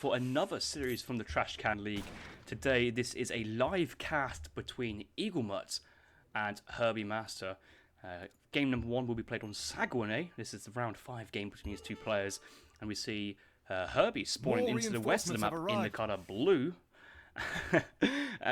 for another series from the Trash Can League. Today, this is a live cast between Eaglemut and Herbie Master. Game number 1 will be played on Saguenay. This is the round 5 game between these two players. And we see Herbie spawning into the west of the map in the colour blue.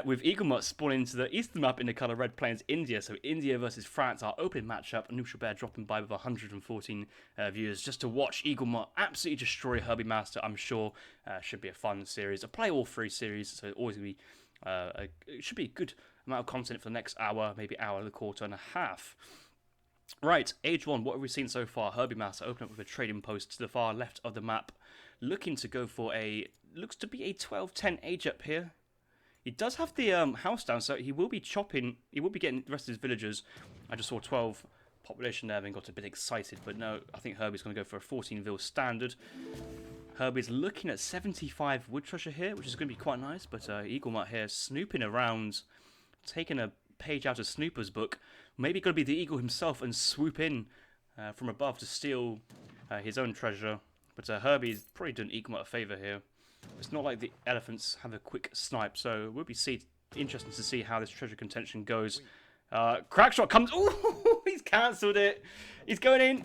With Eaglemut spawning into the east of the map in the colour red, playing India. So India versus France, our opening matchup. Neutral Bear dropping by with 114 viewers just to watch Eaglemut absolutely destroy Herbie Master. I'm sure should be a fun series. I'll play all 3 series, so it's always going to be it should be a good amount of content for the next hour, maybe hour and a quarter and a half. Right, age 1, what have we seen so far? Herbie Master open up with a trading post to the far left of the map, looking to go for looks to be a 12-10 age up here. He does have the house down, so he will be chopping, he will be getting the rest of his villagers. I just saw 12 population there and got a bit excited, but no, I think Herbie's going to go for a 14 standard. Herbie's looking at 75 wood treasure here, which is going to be quite nice, but Eaglemut here snooping around, taking a page out of Snooper's book. Maybe going to be the eagle himself and swoop in from above to steal his own treasure. But Herbie's probably done Eaglemut a favour here. It's not like the elephants have a quick snipe, so it will be interesting to see how this treasure contention goes. Crackshot comes. Ooh, he's cancelled it. He's going in.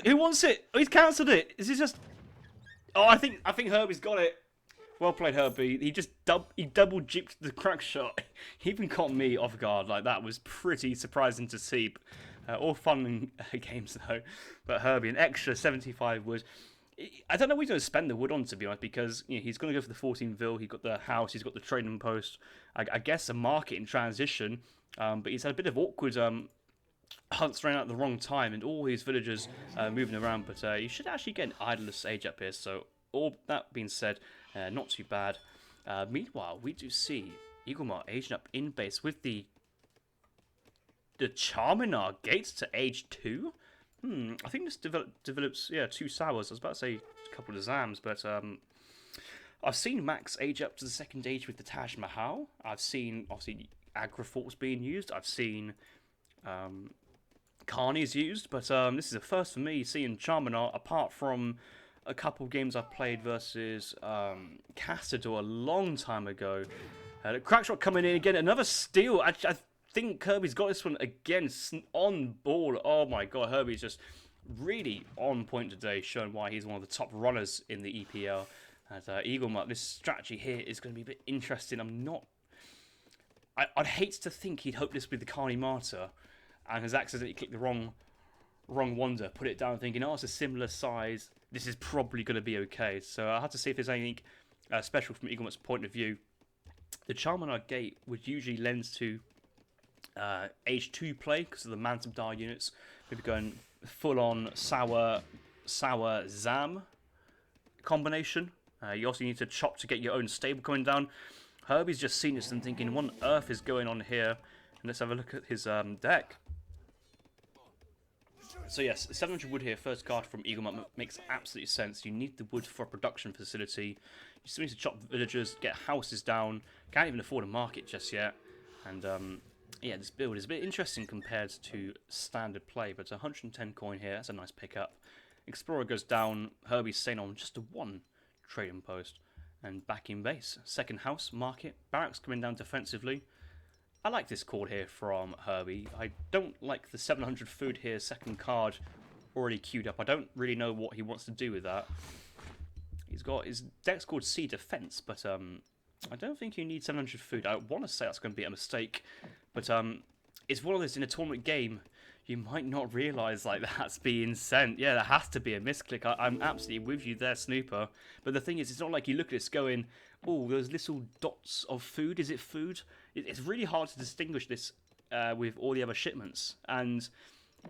Who wants it? Oh, he's cancelled it. Is this just? Oh, I think Herbie's got it. Well played, Herbie. He just double juked the crack shot. He even caught me off guard. Like, that was pretty surprising to see. All fun games though. But Herbie, an extra 75 wood. I don't know what he's going to spend the wood on, to be honest, because he's going to go for the 14 vil. He's got the house. He's got the trading post. I guess a market in transition. But he's had a bit of awkward hunts ran out at the wrong time, and all his villagers moving around. But he should actually get an idless age up here. So all that being said, not too bad. Meanwhile, we do see Eaglemut aging up in base with the Charminar gates to age 2. I think this develops 2 sours. I was about to say a couple of Zams, but I've seen Max age up to the 2nd age with the Taj Mahal. I've seen obviously Agraforts being used. I've seen Carnies used, but this is a first for me seeing Charminar, apart from a couple of games I've played versus Castador a long time ago. The Crackshot coming in again, another steal. I think Herbie's got this one again on ball. Oh my god, Herbie's just really on point today, showing why he's one of the top runners in the EPL. And Eaglemut, this strategy here is going to be a bit interesting. I'd hate to think he'd hope this with the Carney Martyr and has accidentally clicked the wrong wonder, put it down thinking, oh, it's a similar size, this is probably going to be okay. So I'll have to see if there's anything special from Eaglemut's point of view. The Charminar Gate would usually lend to age 2 play because of the Mantabdar units. Maybe going full on sour Zam combination. You also need to chop to get your own stable coming down. Herbie's just seen this and thinking, what on earth is going on here? And let's have a look at his deck. So yes, 700 wood here, first card from Eaglemut makes absolute sense. You need the wood for a production facility. You still need to chop villagers, get houses down. Can't even afford a market just yet. And yeah, this build is a bit interesting compared to standard play, but 110 coin here, that's a nice pickup. Explorer goes down, Herbie's staying on just a 1 trading post. And back in base, second house, market, barracks coming down defensively. I like this call here from Herbie. I don't like the 700 food here, second card already queued up. I don't really know what he wants to do with that. He's got his deck's called Sea Defense, but I don't think you need 700 food. I want to say that's going to be a mistake, but it's one of those in a tournament game you might not realise like that's being sent. Yeah, there has to be a misclick. I'm absolutely with you there, Snooper. But the thing is, it's not like you look at this going, oh, those little dots of food. Is it food? It's really hard to distinguish this with all the other shipments. And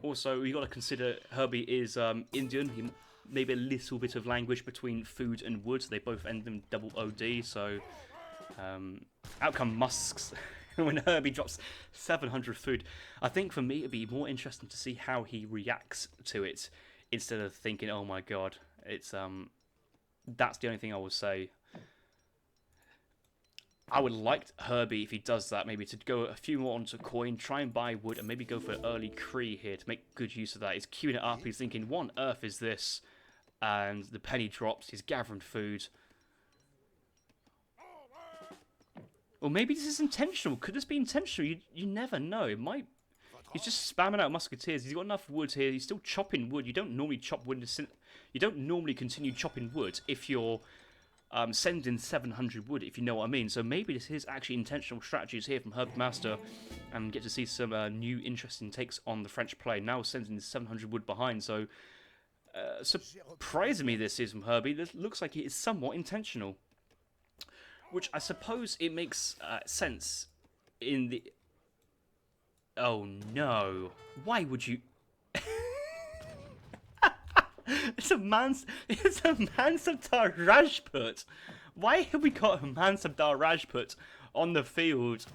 also, you've got to consider Herbie is Indian. He maybe a little bit of language between food and wood. They both end in double OD. So out come musks. When Herbie drops 700 food. I think for me it'd be more interesting to see how he reacts to it instead of thinking, oh my god, it's that's the only thing I would say. I would like Herbie, if he does that, maybe to go a few more onto coin, try and buy wood, and maybe go for early Cree here to make good use of that. He's queuing it up, he's thinking, what on earth is this? And the penny drops, he's gathering food. Or maybe this is intentional. Could this be intentional? You never know. It might. He's just spamming out musketeers. He's got enough wood here. He's still chopping wood. You don't normally chop wood. You don't normally continue chopping wood if you're sending 700 wood, if you know what I mean. So maybe this is actually intentional strategies here from Herbie Master, and get to see some new interesting takes on the French play. Now sending 700 wood behind. So surprisingly, this is from Herbie. This looks like it is somewhat intentional, which I suppose it makes sense in the. Oh no! Why would you? It's a Mansabdar Rajput. Why have we got a Mansabdar Rajput on the field?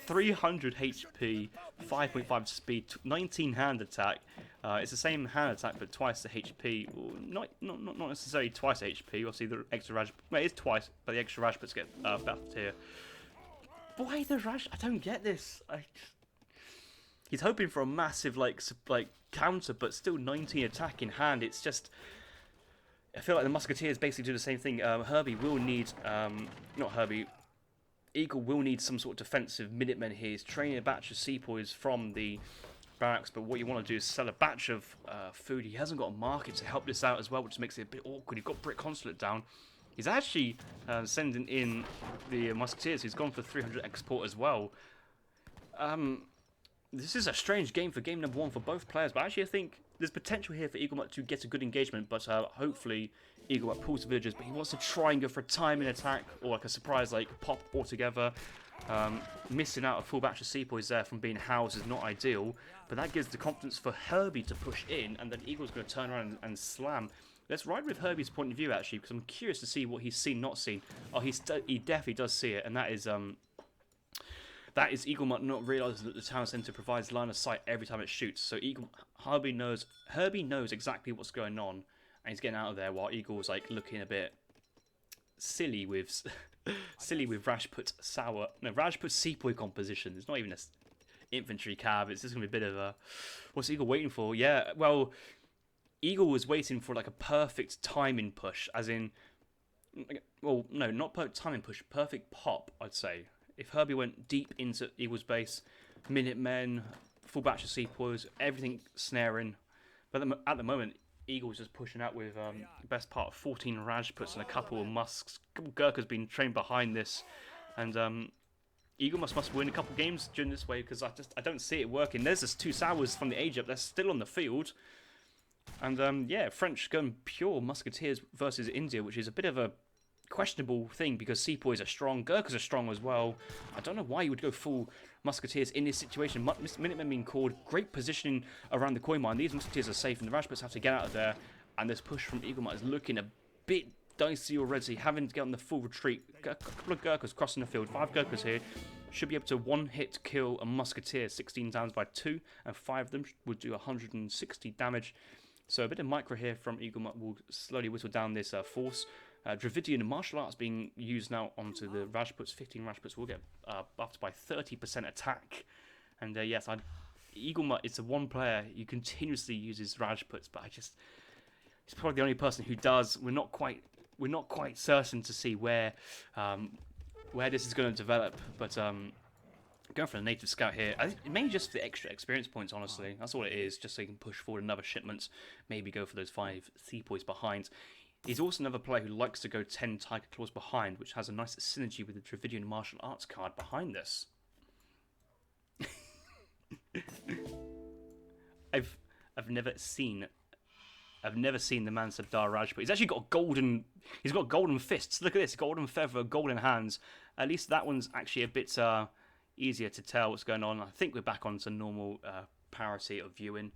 300 HP, 5.5 speed, 19 hand attack. It's the same hand attack but twice the HP. Well, not necessarily twice the HP. Obviously the extra Rajput. Well, it is twice, but the extra Rajputs get buffed here. Why the Raj? I don't get this. He's hoping for a massive like counter, but still 19 attack in hand. It's just, I feel like the Musketeers basically do the same thing. Herbie will need, not Herbie, Eagle will need some sort of defensive Minutemen here. He's training a batch of sepoys from the barracks, but what you want to do is sell a batch of food. He hasn't got a market to help this out as well, which makes it a bit awkward. He's got Brick Consulate down. He's actually sending in the Musketeers. He's gone for 300 export as well. This is a strange game for game number 1 for both players, but actually I think there's potential here for Eaglemut to get a good engagement, but hopefully Eaglemut pulls the villagers, but he wants to try and go for a timing attack, or like a surprise like pop altogether. Missing out a full batch of sepoys there from being housed is not ideal, but that gives the confidence for Herbie to push in, and then Eagle's going to turn around and slam. Let's ride with Herbie's point of view actually, because I'm curious to see what he's seen, not seen. Oh, he definitely does see it, and that is Eaglemut not realising that the town centre provides line of sight every time it shoots. So Herbie knows exactly what's going on, and he's getting out of there while Eagle's like looking a bit silly with Rajput sepoy composition. It's not even an infantry cab. It's just gonna be a bit of a, what's Eagle waiting for? Yeah, well, Eagle was waiting for like a perfect timing push, as in, well, no, not perfect timing push, perfect pop, I'd say. If Herbie went deep into Eagle's base, Minutemen, full batch of sepoys, everything snaring. But at the moment, Eagle's just pushing out with the best part of 14 Rajputs and a couple of Musks. A couple of Gurkhas being trained behind this. And Eagle must win a couple games during this way, because I don't see it working. There's just 2 Sours from the age up. They're still on the field. And yeah, French going pure Musketeers versus India, which is a bit of a questionable thing, because sepoys are strong, Gurkhas are strong as well. I don't know why you would go full Musketeers in this situation. Minutemen being called, great positioning around the coin mine. These Musketeers are safe, and the Rajputs have to get out of there. And this push from Eaglemut is looking a bit dicey already, having to get on the full retreat. A couple of Gurkhas crossing the field, 5 Gurkhas here. Should be able to one-hit kill a Musketeer 16 times by 2, and 5 of them would do 160 damage. So a bit of micro here from Eaglemut will slowly whittle down this force. Dravidian martial arts being used now onto the Rajputs. 15 Rajputs will get buffed by 30% attack. And yes, Eaglemut is the one player who continuously uses Rajputs, but he's probably the only person who does. We're not quite certain to see where this is going to develop, but going for the native scout here, I think mainly just for the extra experience points, honestly. That's all it is, just so you can push forward another shipment, maybe go for those 5 sepoys behind. He's also another player who likes to go 10 Tiger Claws behind, which has a nice synergy with the Dravidian martial arts card behind this. I've never seen the Mansabdar Rajput. He's actually got golden fists. Look at this, golden feather, golden hands. At least that one's actually a bit easier to tell what's going on. I think we're back onto normal parity of viewing.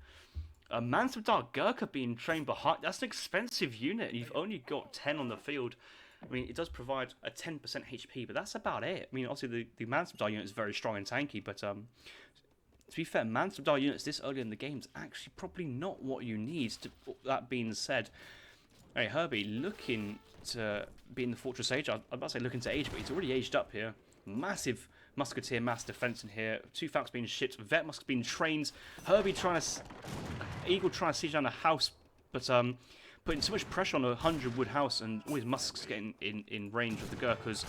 Mansabdar Gurkha being trained behind, that's an expensive unit, and you've only got 10 on the field. I mean, it does provide a 10% HP, but that's about it. I mean, obviously the Mansabdar unit is very strong and tanky, but to be fair, Mansabdar units this early in the game is actually probably not what you need. That being said, hey, Herbie looking to be in the Fortress Age. I'm about to say looking to age, but he's already aged up here. Massive Musketeer mass defense in here. 2 Falcons being shipped, Vet Musk being trained. Herbie Eagle trying to siege down the house, but putting so much pressure on a 100 wood house, and always Musks getting in range of the Gurkhas.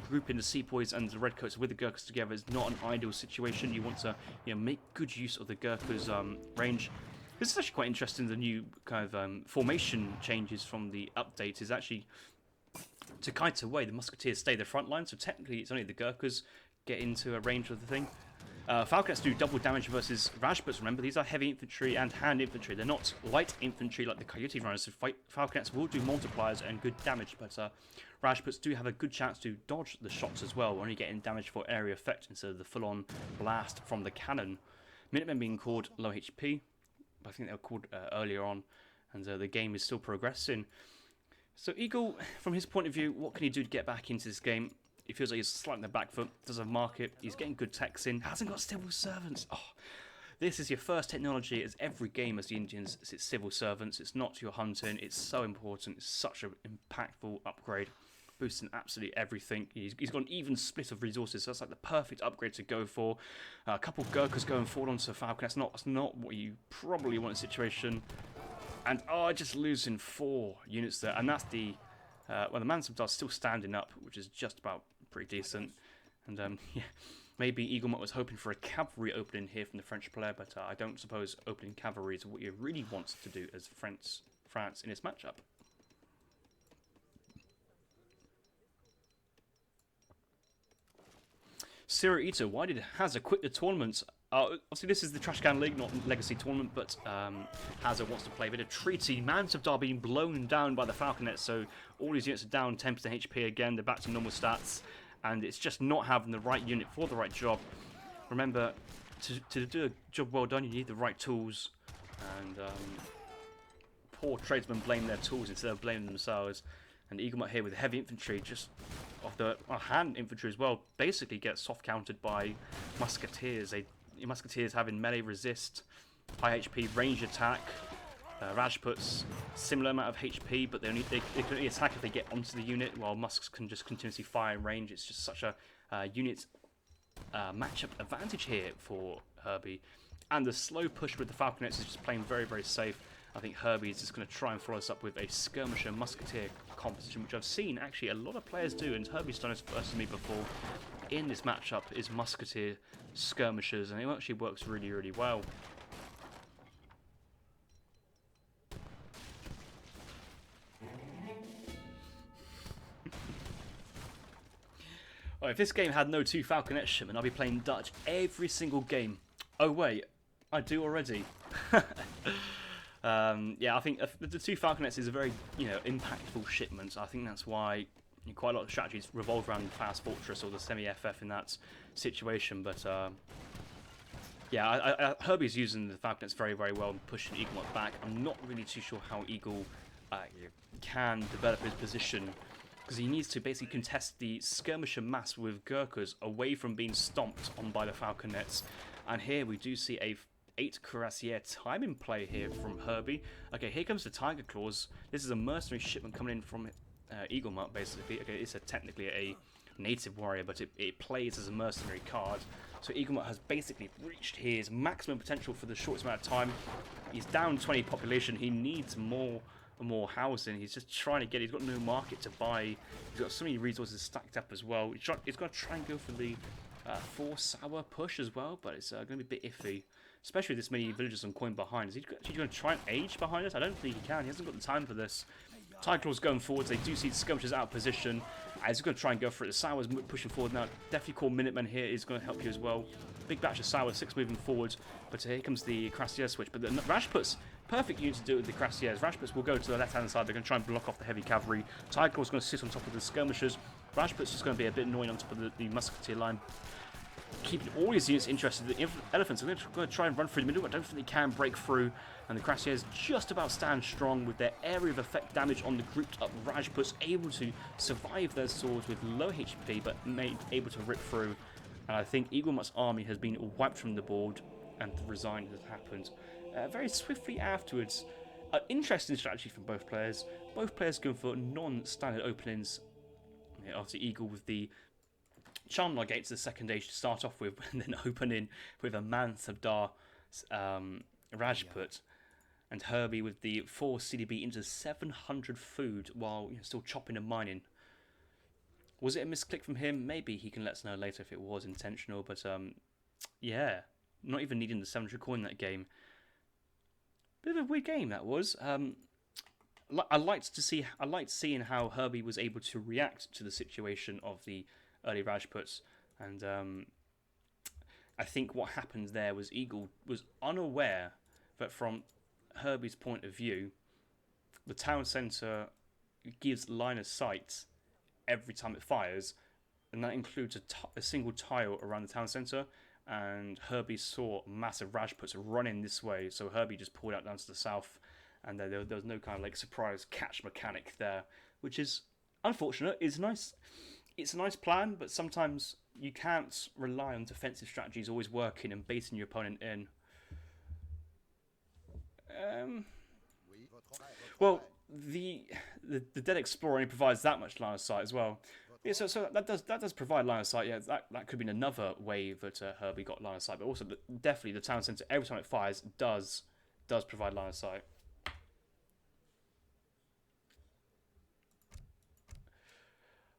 Grouping the Sepoys and the Redcoats with the Gurkhas together is not an ideal situation. You want to make good use of the Gurkhas' range. This is actually quite interesting. The new kind of formation changes from the update is actually to kite away. The Musketeers stay the front line, so technically it's only the Gurkhas get into a range of the thing. Falconets do double damage versus Rajputs. Remember, these are heavy infantry and hand infantry. They're not light infantry like the Coyote Runners. So Falconets will do multipliers and good damage, but Rajputs do have a good chance to dodge the shots as well, only getting damage for area effect instead of the full-on blast from the cannon. Minutemen being called low HP. I think they were called earlier on, and the game is still progressing. So Eagle, from his point of view, what can he do to get back into this game? He feels like he's slightly on the back foot, doesn't mark it, he's getting good techs in, hasn't got civil servants. Oh, this is your first technology as every game as the Indians, it's civil servants, it's not your hunting, it's so important, it's such an impactful upgrade, boosting absolutely everything. He's got an even split of resources, so that's like the perfect upgrade to go for. A couple of Gurkhas going forward onto Falcon, that's not what you probably want in a situation. And just losing 4 units there, and that's the well, the Mansabdar still standing up, which is just about pretty decent. And yeah, maybe Eaglemut was hoping for a cavalry opening here from the French player, but I don't suppose opening cavalry is what you really want to do as France in this matchup. Sierra Ito, why did Hazard quit the tournament? Obviously, this is the Trash Can League, not Legacy Tournament, but Hazard wants to play a bit of treaty. Mansabdar being blown down by the Falconets, so all these units are down 10% HP again. They're back to normal stats, and it's just not having the right unit for the right job. Remember, to do a job well done, you need the right tools, and poor tradesmen blame their tools instead of blaming themselves. And Eaglemut here with heavy infantry, just of the hand infantry as well, basically gets soft countered by Musketeers. Musketeers having melee resist, high HP range attack. Rajputs, similar amount of HP, but they can only attack if they get onto the unit, while Musks can just continuously fire in range. It's just such a unit matchup advantage here for Herbie. And the slow push with the Falconets is just playing very, very safe. I think Herbie is just going to try and follow us up with a Skirmisher Musketeer composition, which I've seen actually a lot of players do, and Herbie's done this versus me before. In this matchup is Musketeer Skirmishers, and it actually works really, really well. If this game had no 2 Falconet shipmen, I'd be playing Dutch every single game. Oh wait, I do already. Yeah, I think the 2 Falconets is a very impactful shipment. I think that's why quite a lot of strategies revolve around Fast Fortress or the semi-FF in that situation. But yeah, Herbie's using the Falconets very, very well and pushing Eaglemut back. I'm not really too sure how Eagle can develop his position, because he needs to basically contest the skirmisher mass with Gurkhas away from being stomped on by the Falconets. And here we do see a 8 Cuirassier time in play here from Herbie. Okay, here comes the Tiger Claws. This is a mercenary shipment coming in from Eaglemut, basically. Okay, it's technically a native warrior, but it plays as a mercenary card. So Eaglemut has basically reached his maximum potential for the shortest amount of time. He's down 20 population. He needs more housing. He's just trying to get. He's got no market to buy. He's got so many resources stacked up as well. He's going to try and go for the 4 sour push as well, but it's going to be a bit iffy. Especially with this many villagers on coin behind. Is he actually going to try and age behind us? I don't think he can. He hasn't got the time for this. Tigerclaws going forwards. They do see the skirmishers out of position. He's going to try and go for it. The Sour's pushing forward now. Definitely call Minutemen here is going to help you as well. Big batch of Sour, 6 moving forward. But here comes the Cuirassier switch. But the Rajputs, perfect unit to do it with the Cuirassiers. Rajputs will go to the left-hand side. They're going to try and block off the heavy cavalry. Tigerclaw's going to sit on top of the skirmishers. Rajputs is going to be a bit annoying on top of the musketeer line. Keeping all his units interested. The elephants are going to try and run through the middle. I don't think they can break through. And the Cuirassiers just about stand strong with their area of effect damage on the grouped up Rajputs, able to survive their swords with low HP, but able to rip through. And I think Eaglemut's army has been wiped from the board, and the resign has happened very swiftly afterwards. An interesting strategy from both players. Both players going for non-standard openings. Obviously, Eagle with the Charmlar Gates the second age to start off with, and then opening with a Mansabdar Rajput. and Herbie with the 4 CDB into 700 food while still chopping and mining. Was it a misclick from him? Maybe he can let us know later if it was intentional, but yeah, not even needing the 700 coin in that game. Bit of a weird game that was. I liked seeing how Herbie was able to react to the situation of the early Rajputs, and I think what happened there was Eagle was unaware that from Herbie's point of view, the town centre gives line of sight every time it fires, and that includes a single tile around the town centre. And Herbie saw massive Rajputs running this way, so Herbie just pulled out down to the south, and there was no kind of like surprise catch mechanic there, which is unfortunate. It's nice. It's a nice plan, but sometimes you can't rely on defensive strategies always working and baiting your opponent in. Well, the Dead Explorer only provides that much line of sight as well. Yeah, so that does provide line of sight. Yeah, that could be another way that Herbie got line of sight, but also definitely the town centre every time it fires does provide line of sight.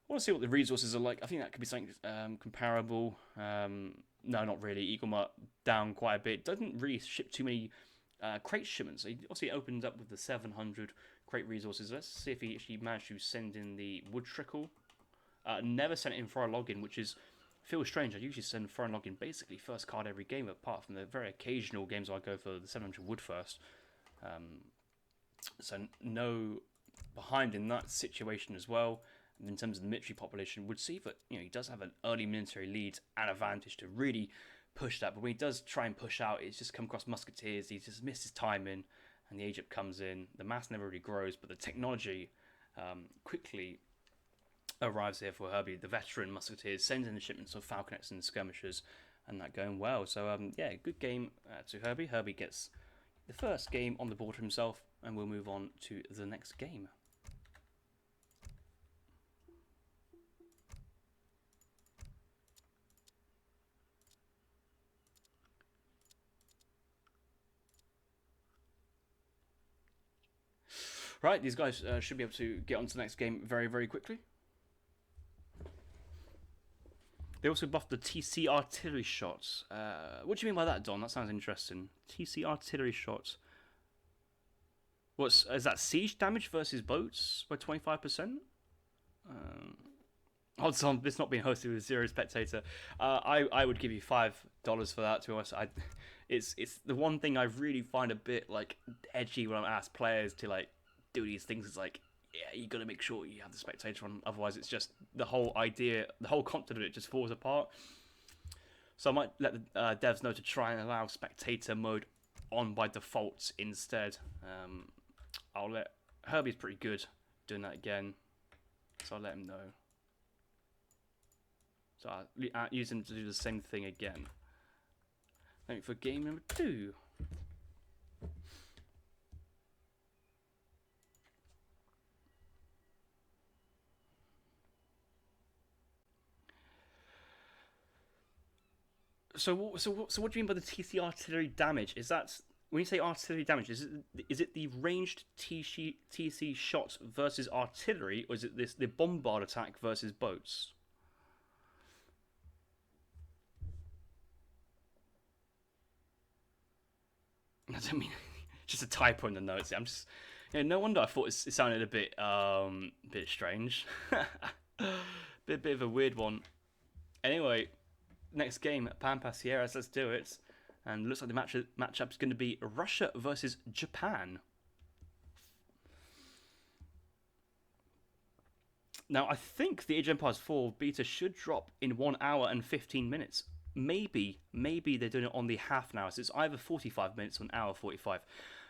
I want to see what the resources are like. I think that could be something comparable. No, not really. Eaglemut down quite a bit. Doesn't really ship too many crate shipments. He obviously opens up with the 700 crate resources. Let's see if he actually managed to send in the wood trickle. Never sent it in for a login, which feels strange. I usually send foreign login basically first card every game, apart from the very occasional games where I go for the 700 wood first. So no behind in that situation as well. And in terms of the military population, would see that he does have an early military lead and advantage to really push that. But when he does try and push out, it's just come across musketeers. He just misses timing, and the Egypt comes in. The mass never really grows, but the technology quickly arrives here for Herbie. The veteran musketeers sends in the shipments of falconets and skirmishers, and that going well. So yeah, good game to Herbie. Herbie gets the first game on the board himself, and we'll move on to the next game. Right, these guys should be able to get on to the next game very, very quickly. They also buffed the TC artillery shots. What do you mean by that, Don? That sounds interesting. TC artillery shots. Is that siege damage versus boats by 25%? Odds on this not being hosted with 0 spectator. I would give you $5 for that. To be honest, it's the one thing I really find a bit like edgy when I ask players to like do these things. It's like, yeah, you got to make sure you have the spectator on, otherwise it's just the whole idea, the whole concept of it just falls apart. So I might let the devs know to try and allow spectator mode on by default instead. I'll let Herbie's pretty good doing that again, so I'll let him know. So I'll use him to do the same thing again. Thank you for game number 2. So what do you mean by the TC artillery damage? Is that when you say artillery damage? Is it the ranged TC shots versus artillery, or is it the bombard attack versus boats? I don't mean just a typo in the notes. I'm just no wonder I thought it sounded a bit strange, bit of a weird one. Anyway. Next game, Pampas Sierras, let's do it. And looks like the matchup is going to be Russia versus Japan. Now, I think the Age of Empires 4 beta should drop in 1 hour and 15 minutes. Maybe they're doing it on the half now. So it's either 45 minutes or an hour 45.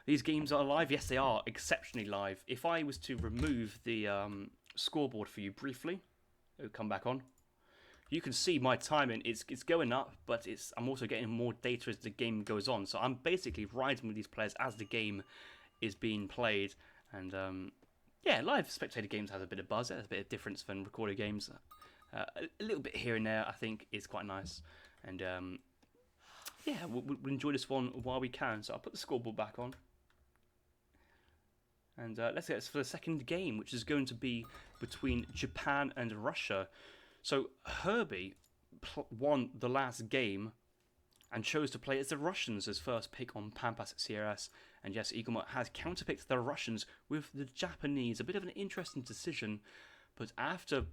These games are live. Yes, they are exceptionally live. If I was to remove the scoreboard for you briefly, it would come back on. You can see my timing, it's going up, but I'm also getting more data as the game goes on. So I'm basically riding with these players as the game is being played. And yeah, live spectator games has a bit of buzz. It has a bit of difference than recorded games. A little bit here and there, I think, is quite nice. And yeah, we'll enjoy this one while we can. So I'll put the scoreboard back on. And let's get this for the second game, which is going to be between Japan and Russia. So Herbie won the last game and chose to play as the Russians as first pick on Pampas CRS. And yes, Eaglemut has counterpicked the Russians with the Japanese. A bit of an interesting decision, but after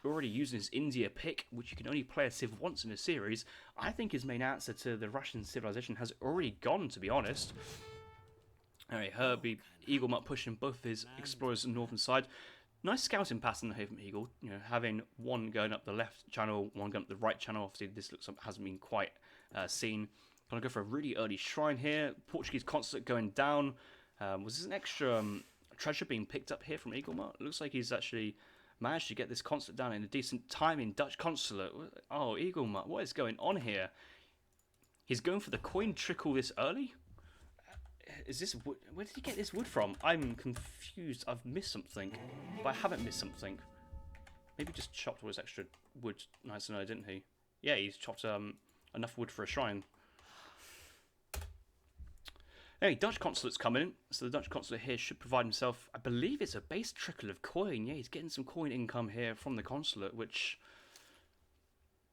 already using his India pick, which you can only play a civ once in a series, I think his main answer to the Russian civilization has already gone, to be honest. Alright, Herbie, Eaglemut pushing both of his explorers on the northern side. Nice scouting pattern here from Eagle, you know, having one going up the left channel, one going up the right channel. Obviously, this looks like hasn't been quite seen. Gonna go for a really early shrine here. Portuguese consulate going down. Was this an extra treasure being picked up here from Eaglemut? Looks like he's actually managed to get this consulate down in a decent time in Dutch consulate. Oh, Eaglemut, what is going on here? He's going for the coin trickle this early? Is this wood? Where did he get this wood from? I'm confused. I've missed something, but I haven't missed something. Maybe just chopped all his extra wood nice and early, didn't he? Yeah, he's chopped enough wood for a shrine. Hey, Dutch consulate's coming in, so the Dutch consulate here should provide himself, I believe it's a base trickle of coin. Yeah, he's getting some coin income here from the consulate, which,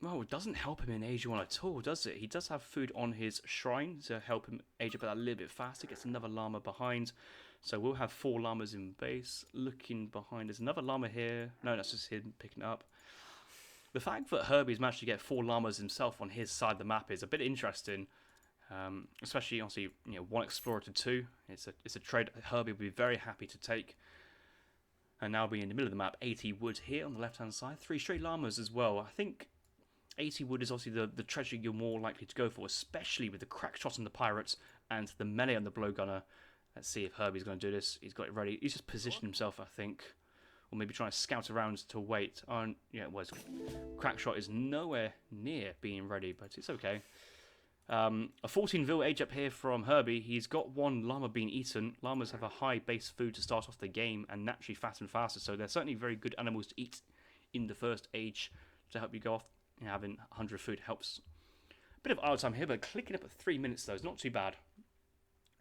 well, it doesn't help him in Asia 1 at all, does it? He does have food on his shrine to help him age up a little bit faster. Gets another llama behind. So we'll have 4 llamas in base. Looking behind, there's another llama here. No, that's just him picking it up. The fact that Herbie's managed to get 4 llamas himself on his side of the map is a bit interesting. Especially, obviously, you know, 1 explorer to 2. It's a trade Herbie would be very happy to take. And now being in the middle of the map, 80 wood here on the left-hand side. 3 straight llamas as well. I think 80 wood is obviously the treasure you're more likely to go for, especially with the crack shot on the pirates and the melee on the blowgunner. Let's see if Herbie's going to do this. He's got it ready. He's just positioned himself, I think. Or maybe trying to scout around to wait. Oh, yeah, it was. Crack shot is nowhere near being ready, but it's okay. A 14 vil age up here from Herbie. He's got 1 llama being eaten. Llamas have a high base food to start off the game and naturally fat and faster, so they're certainly very good animals to eat in the first age to help you go off. Having 100 food helps. A bit of idle time here, but clicking up at 3 minutes though is not too bad.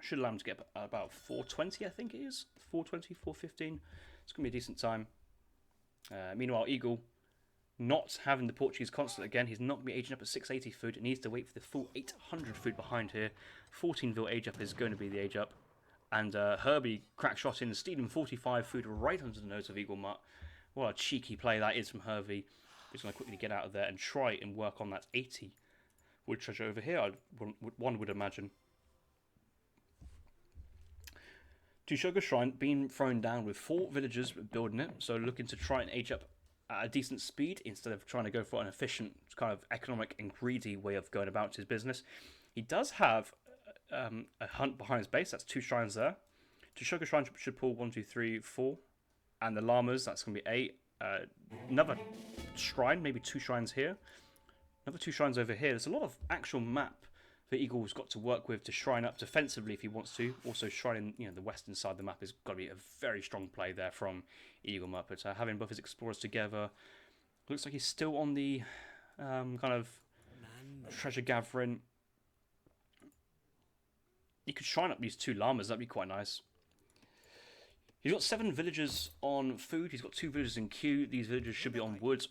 Should allow him to get about 420, I think it is. 420, 415. It's going to be a decent time. Meanwhile, Eagle, not having the Portuguese consulate again, he's not going to be aging up at 680 food. He needs to wait for the full 800 food behind here. 14 vil age up is going to be the age up. And Herbie crack shot in, stealing 45 food right under the nose of Eaglemut. What a cheeky play that is from Herbie. He's going to quickly get out of there and try and work on that 80 wood treasure over here, one would imagine. Tushoga Shrine being thrown down with 4 villagers building it, so looking to try and age up at a decent speed instead of trying to go for an efficient, kind of economic and greedy way of going about his business. He does have a hunt behind his base, that's 2 shrines there. Tushoga Shrine should pull 1, 2, 3, 4, and the llamas, that's going to be 8. Another shrine, maybe 2 shrines here. Another 2 shrines over here. There's a lot of actual map that Eagle's got to work with to shrine up defensively if he wants to. Also, shrining, you know, the western side of the map has got to be a very strong play there from Eaglemut. But having both his explorers together, looks like he's still on the kind of treasure gathering. You could shrine up these 2 llamas. That'd be quite nice. He's got 7 villagers on food. He's got 2 villagers in queue. These villagers should be on wood.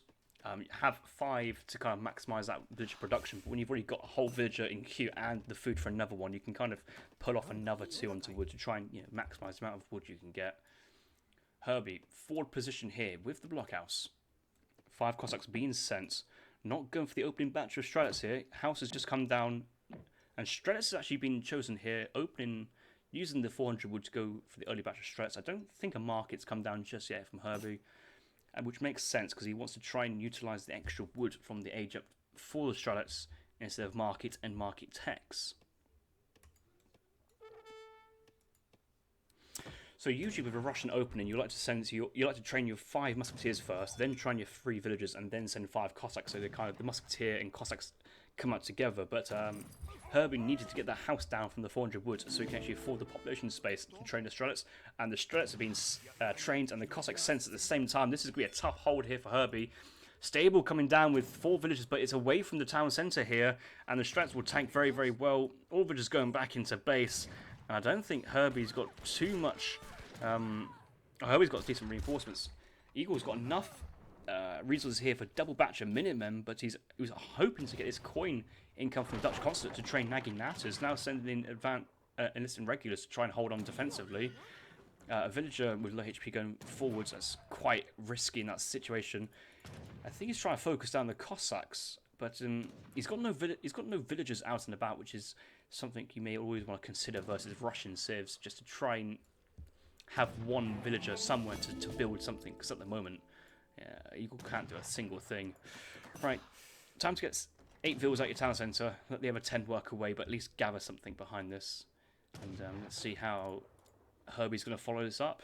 Have 5 to kind of maximise that villager production. But when you've already got a whole villager in queue and the food for another one, you can kind of pull off another 2 onto wood to try and, you know, maximise the amount of wood you can get. Herbie, forward position here with the blockhouse. 5 Cossacks being sent. Not going for the opening batch of Strelets here. House has just come down. And Strelets has actually been chosen here, opening, using the 400 wood to go for the early batch of Strelets. I don't think a market's come down just yet from Herbie. Which makes sense because he wants to try and utilise the extra wood from the age up for the Strelets instead of market and market techs. So usually with a Russian opening, you like to train your 5 musketeers first, then train your 3 villagers, and then send 5 Cossacks. So the musketeer and Cossacks come out together. But Herbie needed to get that house down from the 400 wood so he can actually afford the population space to train the Strelets. And the Strelets have been trained and the Cossacks sent at the same time. This is going to be a tough hold here for Herbie. Stable coming down with 4 villagers, but it's away from the town centre here. And the Strelets will tank very, very well. All villagers going back into base. And I don't think Herbie's got too much Herbie's got decent reinforcements. Eagle's got enough resources here for double batch of Minutemen, but he was hoping to get this coin income from the Dutch consulate to train Nagi Natters, now sending in enlisting regulars to try and hold on defensively. A villager with low HP going forwards, that's quite risky in that situation. I think he's trying to focus down the Cossacks, but he's got no villagers out and about, which is something you may always want to consider versus Russian civs, just to try and have one villager somewhere to build something, because at the moment, Eagle can't do a single thing. Right, time to get 8 vills out your town centre, let the other 10 work away, but at least gather something behind this. And let's see how Herbie's going to follow this up.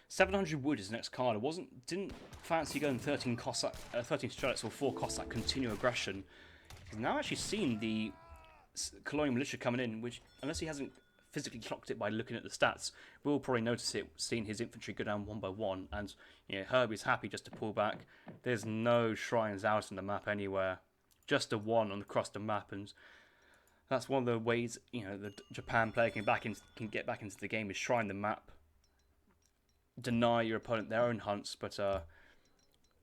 $700 wood is the next card. Didn't fancy going 13 Strelets or 4 Cossack continue aggression. He's now actually seen the colonial militia coming in, which, unless he hasn't physically clocked it by looking at the stats, we'll probably notice it, seeing his infantry go down one by one. And Herbie's happy just to pull back. There's no shrines out on the map anywhere, just a one across the map, and that's one of the ways the Japan player can get back into the game, is shrine the map, deny your opponent their own hunts. But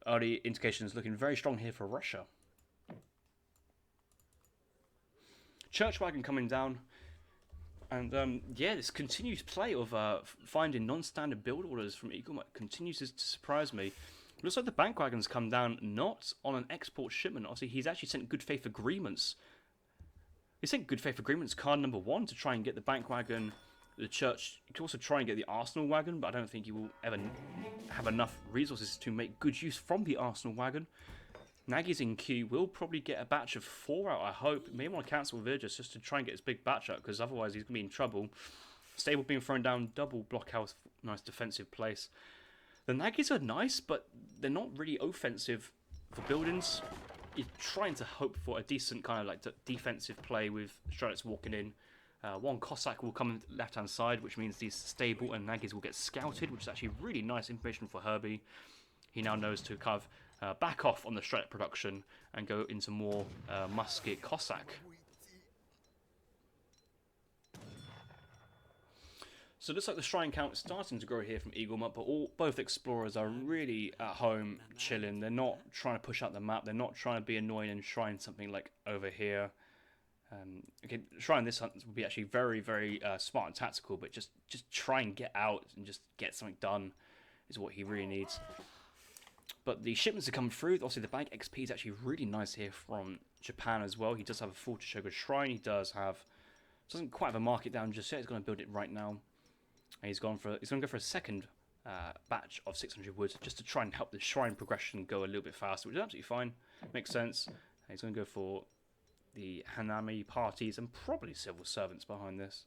early indications looking very strong here for Russia. Church wagon coming down, and this continued play of finding non-standard build orders from Eaglemut continues to surprise me. It looks like the bank wagon's come down not on an export shipment. Obviously, he's actually sent good faith agreements. He sent good faith agreements card number 1 to try and get the bank wagon, the church. You can also try and get the arsenal wagon, but I don't think he will ever have enough resources to make good use from the arsenal wagon. Nagy's in queue, will probably get a batch of 4 out, I hope. May want to cancel Virgis just to try and get his big batch out, because otherwise he's going to be in trouble. Stable being thrown down, double blockhouse, nice defensive place. The Nagys are nice, but they're not really offensive for buildings. You're trying to hope for a decent kind of like defensive play with Strelets walking in. 1 Cossack will come on the left-hand side, which means these stable and Nagys will get scouted, which is actually really nice information for Herbie. He now knows to kind of back off on the Strelet production and go into more musket Cossack. So it looks like the shrine count is starting to grow here from Eaglemut, but both explorers are really at home, chilling. They're not trying to push out the map. They're not trying to be annoying and shrine something like over here. Okay, shrine this hunt will be actually very, very smart and tactical, but just try and get out and just get something done is what he really needs. But the shipments are coming through. Obviously, the bank XP is actually really nice here from Japan as well. He does have a full Chichoga shrine. He doesn't quite have a market down just yet. He's going to build it right now. And he's going to go for a second batch of 600 wood just to try and help the shrine progression go a little bit faster, which is absolutely fine. Makes sense. And he's going to go for the Hanami parties and probably civil servants behind this.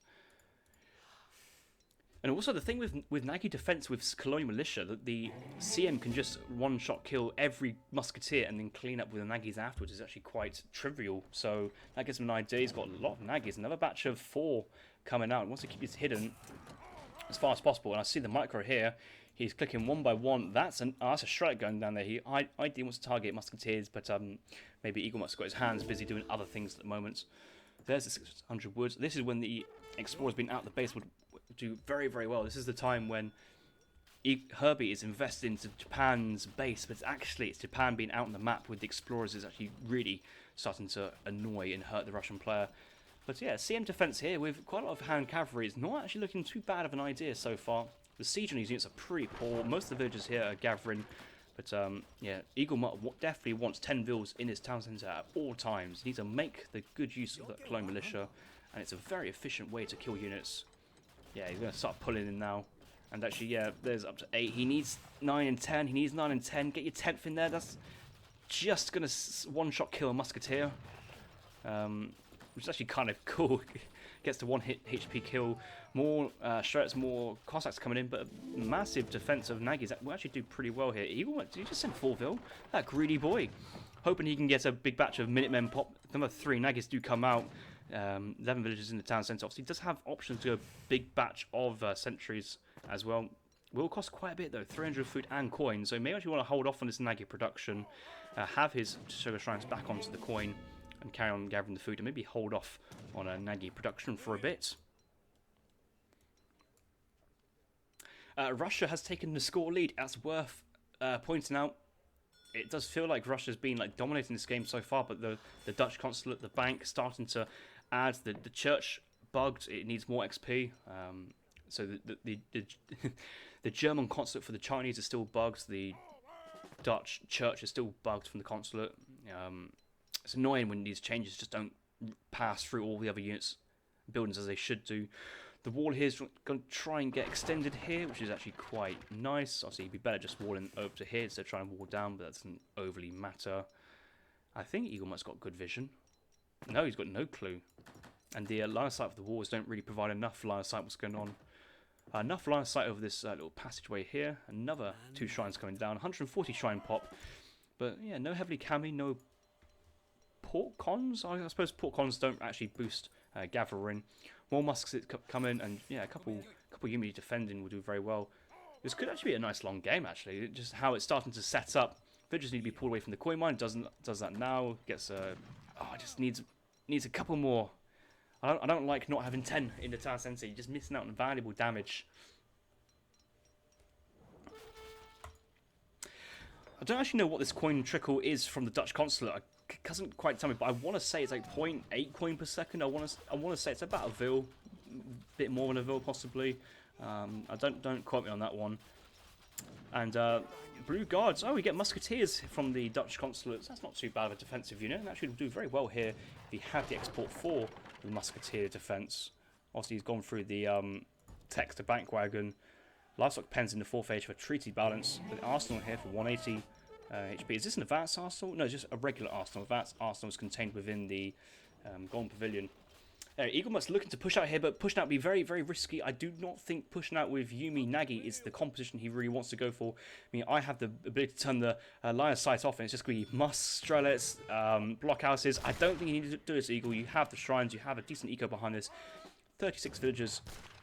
And also the thing with Nagi defense with colonial militia, that the CM can just one-shot kill every musketeer and then clean up with the Nagis afterwards is actually quite trivial. So that gives him an idea. He's got a lot of Nagis. Another batch of 4 coming out. He wants to keep this hidden as far as possible. And I see the micro here. He's clicking one by one. That's a Strellet going down there. He ideally wants to target musketeers, but maybe Eaglemut's got his hands busy doing other things at the moment. There's the 600 woods. This is when the explorer's been out the base would do very, very well. This is the time when Herbie is invested into Japan's base, but it's Japan being out on the map with the explorers is actually really starting to annoy and hurt the Russian player. But yeah, CM defense here with quite a lot of hand cavalry is not actually looking too bad of an idea so far. The siege on these units are pretty poor. Most of the villagers here are gathering. But yeah, Eaglemut definitely wants 10 vills in his town centre at all times. He needs to make the good use of that colonial militia. And it's a very efficient way to kill units. Yeah, he's going to start pulling in now. And actually, yeah, there's up to 8. He needs 9 and 10. He needs 9 and 10. Get your 10th in there. That's just going to one-shot kill a musketeer. Which is actually kind of cool. Gets to 1 hit HP kill. More Strelets, more Cossacks coming in, but a massive defense of Nagis. That will actually do pretty well here. Did he just send 4 vil? That greedy boy. Hoping he can get a big batch of Minutemen pop. Number 3 Nagis do come out. 11 villages in the town centre. Obviously, he does have options to go big batch of sentries as well. Will cost quite a bit though, 300 food and coin. So maybe actually want to hold off on this Nagi production, have his sugar shrines back onto the coin, and carry on gathering the food and maybe hold off on a Nagy production for a bit. Russia has taken the score lead. That's worth pointing out. It does feel like Russia's been like dominating this game so far, but the Dutch consulate, the bank, starting to add. The church bugged. It needs more XP. So the German consulate for the Chinese is still bugged. The Dutch church is still bugged from the consulate. It's annoying when these changes just don't pass through all the other units, buildings as they should do. The wall here is going to try and get extended here, which is actually quite nice. Obviously, it'd be better just walling over to here instead of trying to wall down, but that doesn't overly matter. I think Eaglemut's got good vision. No, he's got no clue. And the line of sight of the walls don't really provide enough line of sight what's going on. Enough line of sight over this little passageway here. Another 2 shrines coming down. 140 shrine pop. But yeah, no heavily cami, no port cons. I suppose port cons don't actually boost gathering. More musks come in, and yeah, a couple Yumi defending will do very well. This could actually be a nice long game, actually. Just how it's starting to set up. Villagers need to be pulled away from the coin mine. Does that now? Gets just needs a couple more. I don't like not having 10 in the town centre. You're just missing out on valuable damage. I don't actually know what this coin trickle is from the Dutch consulate. It doesn't quite tell me, but I want to say it's like 0.8 coin per second. I want to say it's about a vil, bit more than a vil possibly. Don't quote me on that one. And blue guards. Oh, we get musketeers from the Dutch consulates. That's not too bad of a defensive unit. And actually, will do very well here if he had the export for the musketeer defense. Obviously, he's gone through the text to bank wagon. Livestock pens in the 4th age for treaty balance. An arsenal here for 180 HP. Is this an advanced arsenal? No, it's just a regular arsenal. Advanced arsenal is contained within the golden pavilion. Eaglemut's looking to push out here, but pushing out would be very, very risky. I do not think pushing out with Yumi Nagy is the composition he really wants to go for. I mean, I have the ability to turn the line of sight off, and it's just going to be musks, strelets, blockhouses. I don't think you need to do this, Eagle. You have the shrines. You have a decent eco behind this. 36 villagers.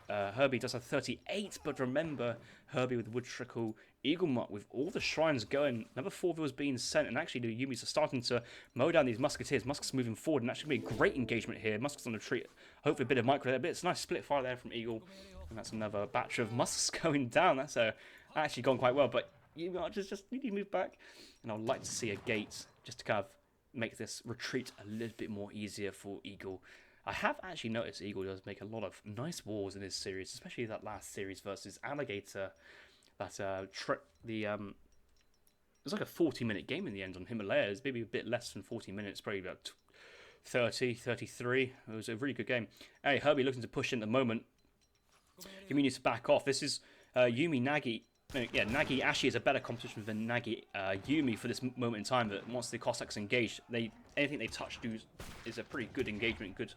Herbie does have 38, but remember, Herbie with the wood trickle, Eaglemut with all the shrines going, another 4 villas being sent, and actually the Yumis are starting to mow down these musketeers. Musks moving forward, and actually be a great engagement here. Musks on the tree, hopefully a bit of micro there, but it's a nice split fire there from Eagle, and that's another batch of musks going down. That's actually gone quite well, but Eaglemut just need to move back, and I'd like to see a gate just to kind of make this retreat a little bit more easier for Eagle. I have actually noticed Eagle does make a lot of nice walls in this series, especially that last series versus Alligator. That it was like a 40-minute game in the end on Himalayas, maybe a bit less than 40 minutes, probably about 30, 33. It was a really good game. Hey, Herbie looking to push in at the moment. Yumi needs to back off. This is Yumi Nagy. Yeah, Nagy actually is a better competition than Nagy Yumi for this moment in time. That once the Cossacks engage, anything they touch is a pretty good engagement, good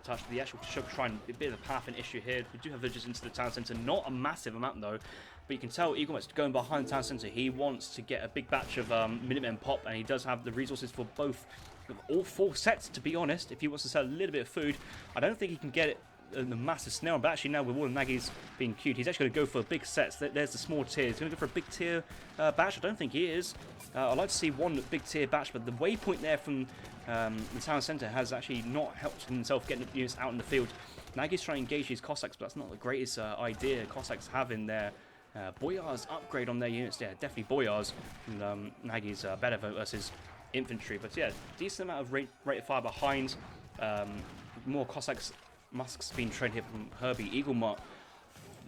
touch. The actual shrine, a bit of a pathing issue here. We do have villagers into the town centre, not a massive amount though, but you can tell Eaglemut's going behind the town centre. He wants to get a big batch of Minutemen pop, and he does have the resources for both, all 4 sets. To be honest, if he wants to sell a little bit of food, I don't think he can get it. The massive snail, but actually now with all the Nagy's being queued, he's actually going to go for big sets. There's the small tier. He's going to go for a big tier batch. I don't think he is. I'd like to see one big tier batch, but the waypoint there from the town centre has actually not helped himself getting the units out in the field. Nagy's trying to engage these Cossacks, but that's not the greatest idea. Cossacks have in their Boyars upgrade on their units. Yeah, definitely Boyars. And Nagy's better versus infantry, but yeah, decent amount of rate of fire behind. More Cossacks. Musks being trained here from Herbie. Eaglemut,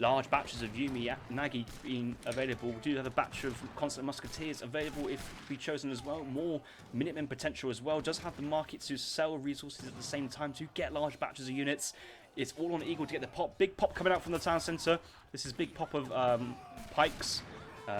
large batches of Yumi Nagy being available. We do have a batch of constant musketeers available if we chosen as well. More Minutemen potential as well. Does have the market to sell resources at the same time to get large batches of units. It's all on Eagle to get the pop. Big pop coming out from the town centre. This is big pop of pikes.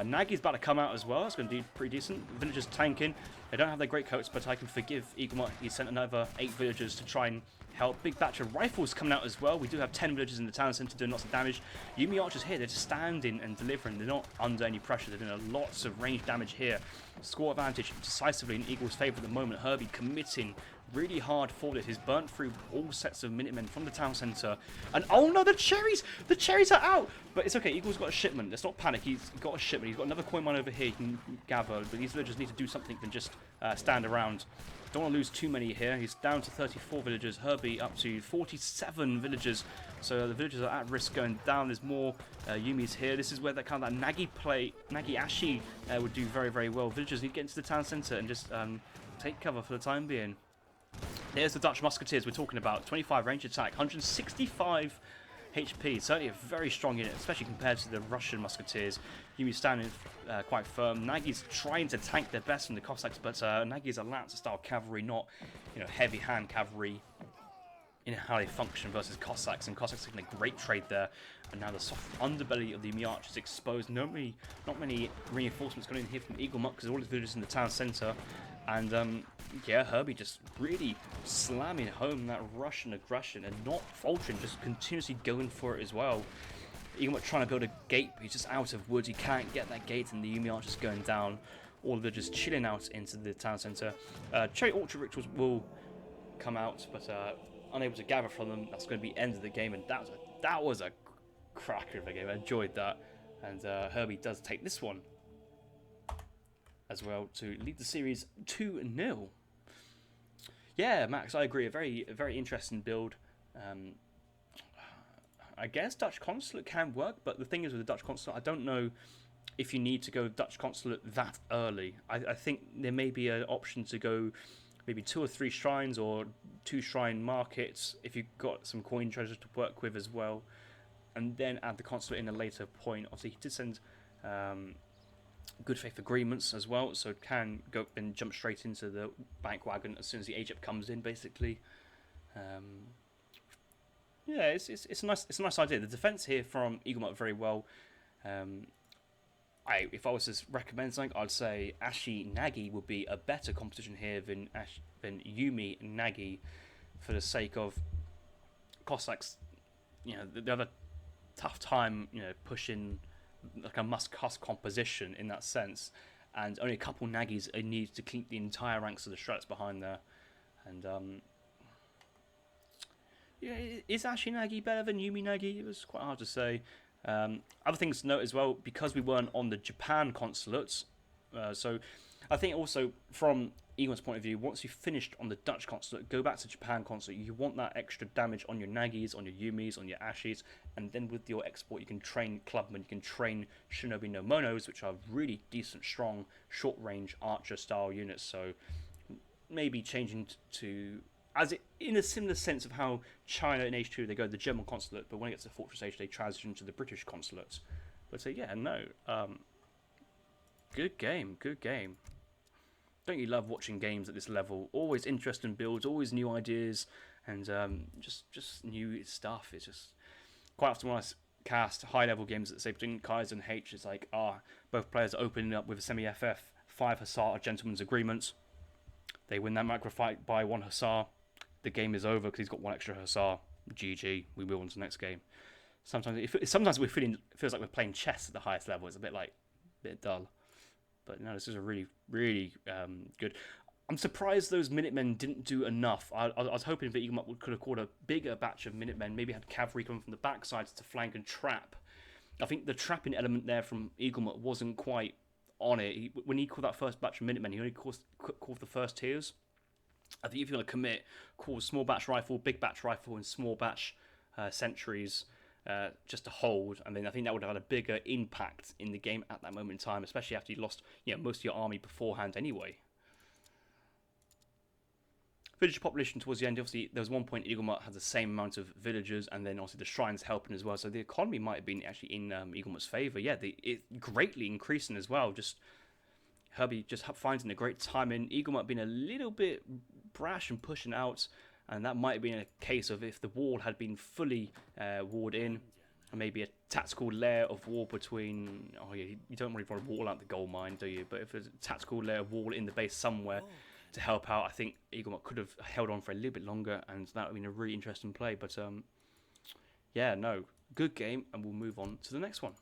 Nagy's about to come out as well. That's going to be pretty decent. Villagers tanking. They don't have their great coats, but I can forgive Eaglemut. He sent another 8 villagers to try and help. Big batch of rifles coming out as well. We do have 10 villagers in the town centre doing lots of damage. Yumi archers here, they're just standing and delivering. They're not under any pressure. They're doing lots of range damage here. Score advantage decisively in Eagle's favour at the moment. Herbie committing really hard for this. He's burnt through all sets of Minutemen from the town centre. And oh no, the cherries! The cherries are out! But it's okay, Eagle's got a shipment. Let's not panic. He's got a shipment. He's got another coin mine over here he can gather. But these villagers need to do something than just stand around. Don't want to lose too many here. He's down to 34 villagers. Herbie up to 47 villagers. So the villagers are at risk going down. There's more Yumis here. This is where that kind of that Nagi play, Nagi Ashi would do very, very well. Villagers need to get into the town centre and just take cover for the time being. There's the Dutch Musketeers we're talking about. 25 range attack, 165 HP. Certainly a very strong unit, especially compared to the Russian Musketeers. Yumi standing quite firm. Nagi's trying to tank their best from the Cossacks, but Nagi's a Lancer-style cavalry, not heavy hand cavalry. How they function versus Cossacks, and Cossacks taking a great trade there. And now the soft underbelly of the Yumi Arch is exposed. Not many reinforcements coming in here from Eaglemut because all his villagers in the town centre. And yeah, Herbie just really slamming home that Russian aggression and not faltering, just continuously going for it as well. Eaglemut trying to build a gate, but he's just out of wood. He can't get that gate, and the Yumi Arch is going down. All of them just chilling out into the town centre. Cherry Orchard Rituals will come out, but unable to gather from them. That's going to be the end of the game, and that was a cracker of a game. I enjoyed that, and Herbie does take this one as well to lead the series 2-0. Yeah, Max, I agree. A very interesting build. I guess Dutch Consulate can work, but the thing is with the Dutch Consulate, I don't know if you need to go Dutch Consulate that early. I think there may be an option to go maybe 2 or 3 shrines or 2 shrine markets if you've got some coin treasures to work with as well, and then add the consulate in a later point. Obviously, he did send good faith agreements as well, so it can go and jump straight into the bank wagon as soon as the Egypt comes in, basically. Yeah, it's a nice idea. The defense here from Eaglemut very well. If I was to recommend something, I'd say Ashi Nagi would be a better competition here than Yumi Nagi, for the sake of Cossacks. They have a tough time, pushing like a must-cast composition in that sense, and only a couple Nagis are needed to keep the entire ranks of the Shreds behind there. And is Ashi Nagi better than Yumi Nagi? It was quite hard to say. Other things to note as well, because we weren't on the Japan consulates, so I think also from Egon's point of view, once you've finished on the Dutch consulate, go back to Japan consulate. You want that extra damage on your Nagis, on your Yumis, on your Ashis, and then with your export you can train Clubmen, you can train Shinobi no Monos, which are really decent, strong, short-range archer-style units. So maybe changing to, in a similar sense of how China in H2, they go to the German consulate, but when it gets to Fortress Age, they transition to the British consulate. But yeah, no. Good game. Don't you love watching games at this level? Always interesting builds, always new ideas, and just new stuff. It's just quite often when I cast high-level games that say between Kaiser and H, it's like, both players are opening up with a semi-FF, 5 Hussar, a gentleman's agreement. They win that macro fight by 1 Hussar. The game is over because he's got 1 extra Hussar. GG. We move on to the next game. Sometimes it feels like we're playing chess at the highest level. It's a bit dull. But no, this is a really, really good. I'm surprised those Minutemen didn't do enough. I was hoping that Eaglemut could have caught a bigger batch of Minutemen, maybe had cavalry coming from the backsides to flank and trap. I think the trapping element there from Eaglemut wasn't quite on it. When he called that first batch of Minutemen, he only called the first tiers. I think if you're going to commit, call small batch rifle, big batch rifle, and small batch sentries. Just to hold, and then I think that would have had a bigger impact in the game at that moment in time, especially after you lost most of your army beforehand anyway. Villager population towards the end, obviously there was one point Eaglemut had the same amount of villagers, and then obviously the shrines helping as well, so the economy might have been actually in Eaglemut's favour. Yeah, it greatly increasing as well. Just Herbie just finding a great time in. Eaglemut being a little bit brash and pushing out. And that might have been a case of if the wall had been fully walled in, and maybe a tactical layer of wall between. Oh yeah, you don't really want to wall out the gold mine, do you? But if there's a tactical layer of wall in the base somewhere to help out, I think Eaglemut could have held on for a little bit longer, and that would have been a really interesting play. But yeah, no, good game, and we'll move on to the next one.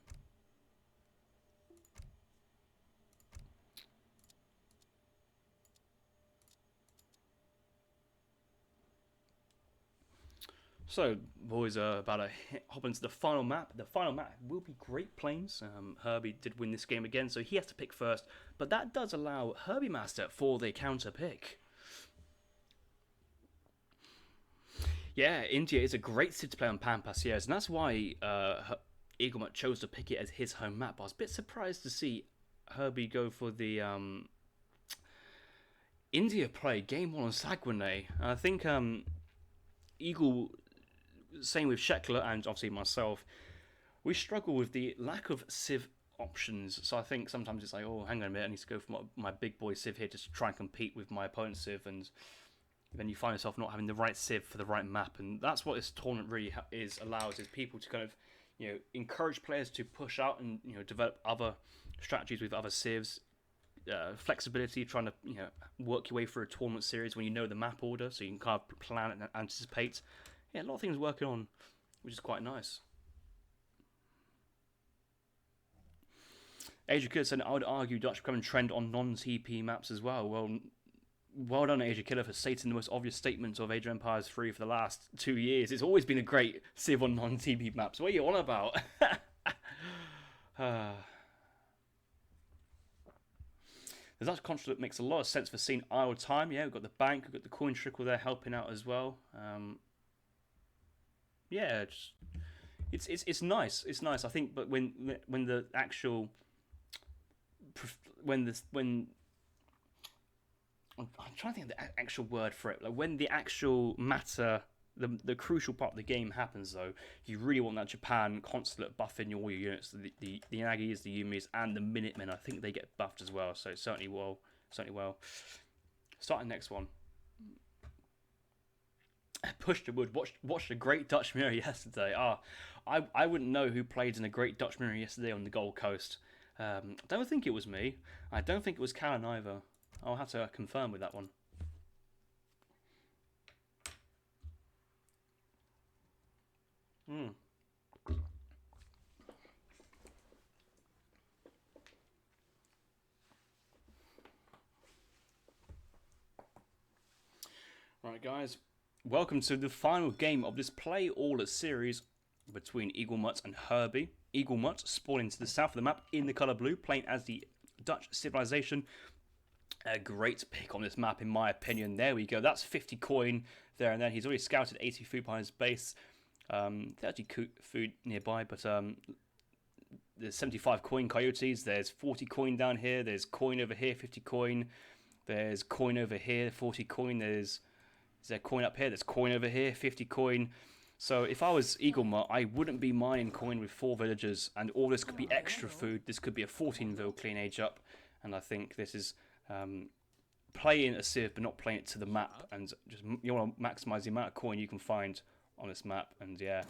So, boys are about to hop into the final map. The final map will be Great Plains. Herbie did win this game again, so he has to pick first. But that does allow Herbie Master for the counter pick. Yeah, India is a great city to play on Pampas, yes, and that's why Eaglemut chose to pick it as his home map. I was a bit surprised to see Herbie go for the India play game 1 on Saguenay. I think Eagle, same with Shekler and obviously myself, we struggle with the lack of civ options. So I think sometimes it's like, oh, hang on a minute, I need to go for my big boy civ here just to try and compete with my opponent's civ, and then you find yourself not having the right civ for the right map. And that's what this tournament really allows is people to kind of, encourage players to push out and develop other strategies with other civs. Flexibility, trying to work your way through a tournament series when you know the map order, so you can kind of plan and anticipate. Yeah, a lot of things working on, which is quite nice. Asia Killer said, I would argue Dutch becoming trend on non-TP maps as well. Well done, Asia Killer, for stating the most obvious statements of Age of Empires 3 for the last 2 years. It's always been a great civ on non-TP maps. What are you on about? The Dutch consulate makes a lot of sense for seeing idle time. Yeah, we've got the bank, we've got the coin trickle there helping out as well. Yeah, it's nice. It's nice. I think, but when the actual I'm trying to think of the actual word for it. Like when the actual matter, the crucial part of the game happens, though, you really want that Japan consulate buffing all your units. The Nagis, the Yumis, and the Minutemen. I think they get buffed as well. So certainly well. Starting next one. Push the wood. Watched a Great Dutch Mirror yesterday. I wouldn't know who played in a Great Dutch Mirror yesterday on the Gold Coast. I don't think it was me. I don't think it was Callan either. I'll have to confirm with that one. Right, guys. Welcome to the final game of this Play All series between Eaglemut and Herbie. Eaglemut spawning to the south of the map in the colour blue, playing as the Dutch civilization. A great pick on this map, in my opinion. There we go. That's 50 coin there and then. He's already scouted 80 food behind his base. 30 food nearby, but there's 75 coin coyotes. There's 40 coin down here. There's coin over here, 50 coin. There's coin over here, 40 coin. Is there coin up here? There's coin over here, 50 coin. So if I was Eaglemut, I wouldn't be mining coin with 4 villagers, and all this could be extra food. This could be a 14-ville clean age up, and I think this is playing a civ but not playing it to the map, and just you want to maximize the amount of coin you can find on this map. And yeah,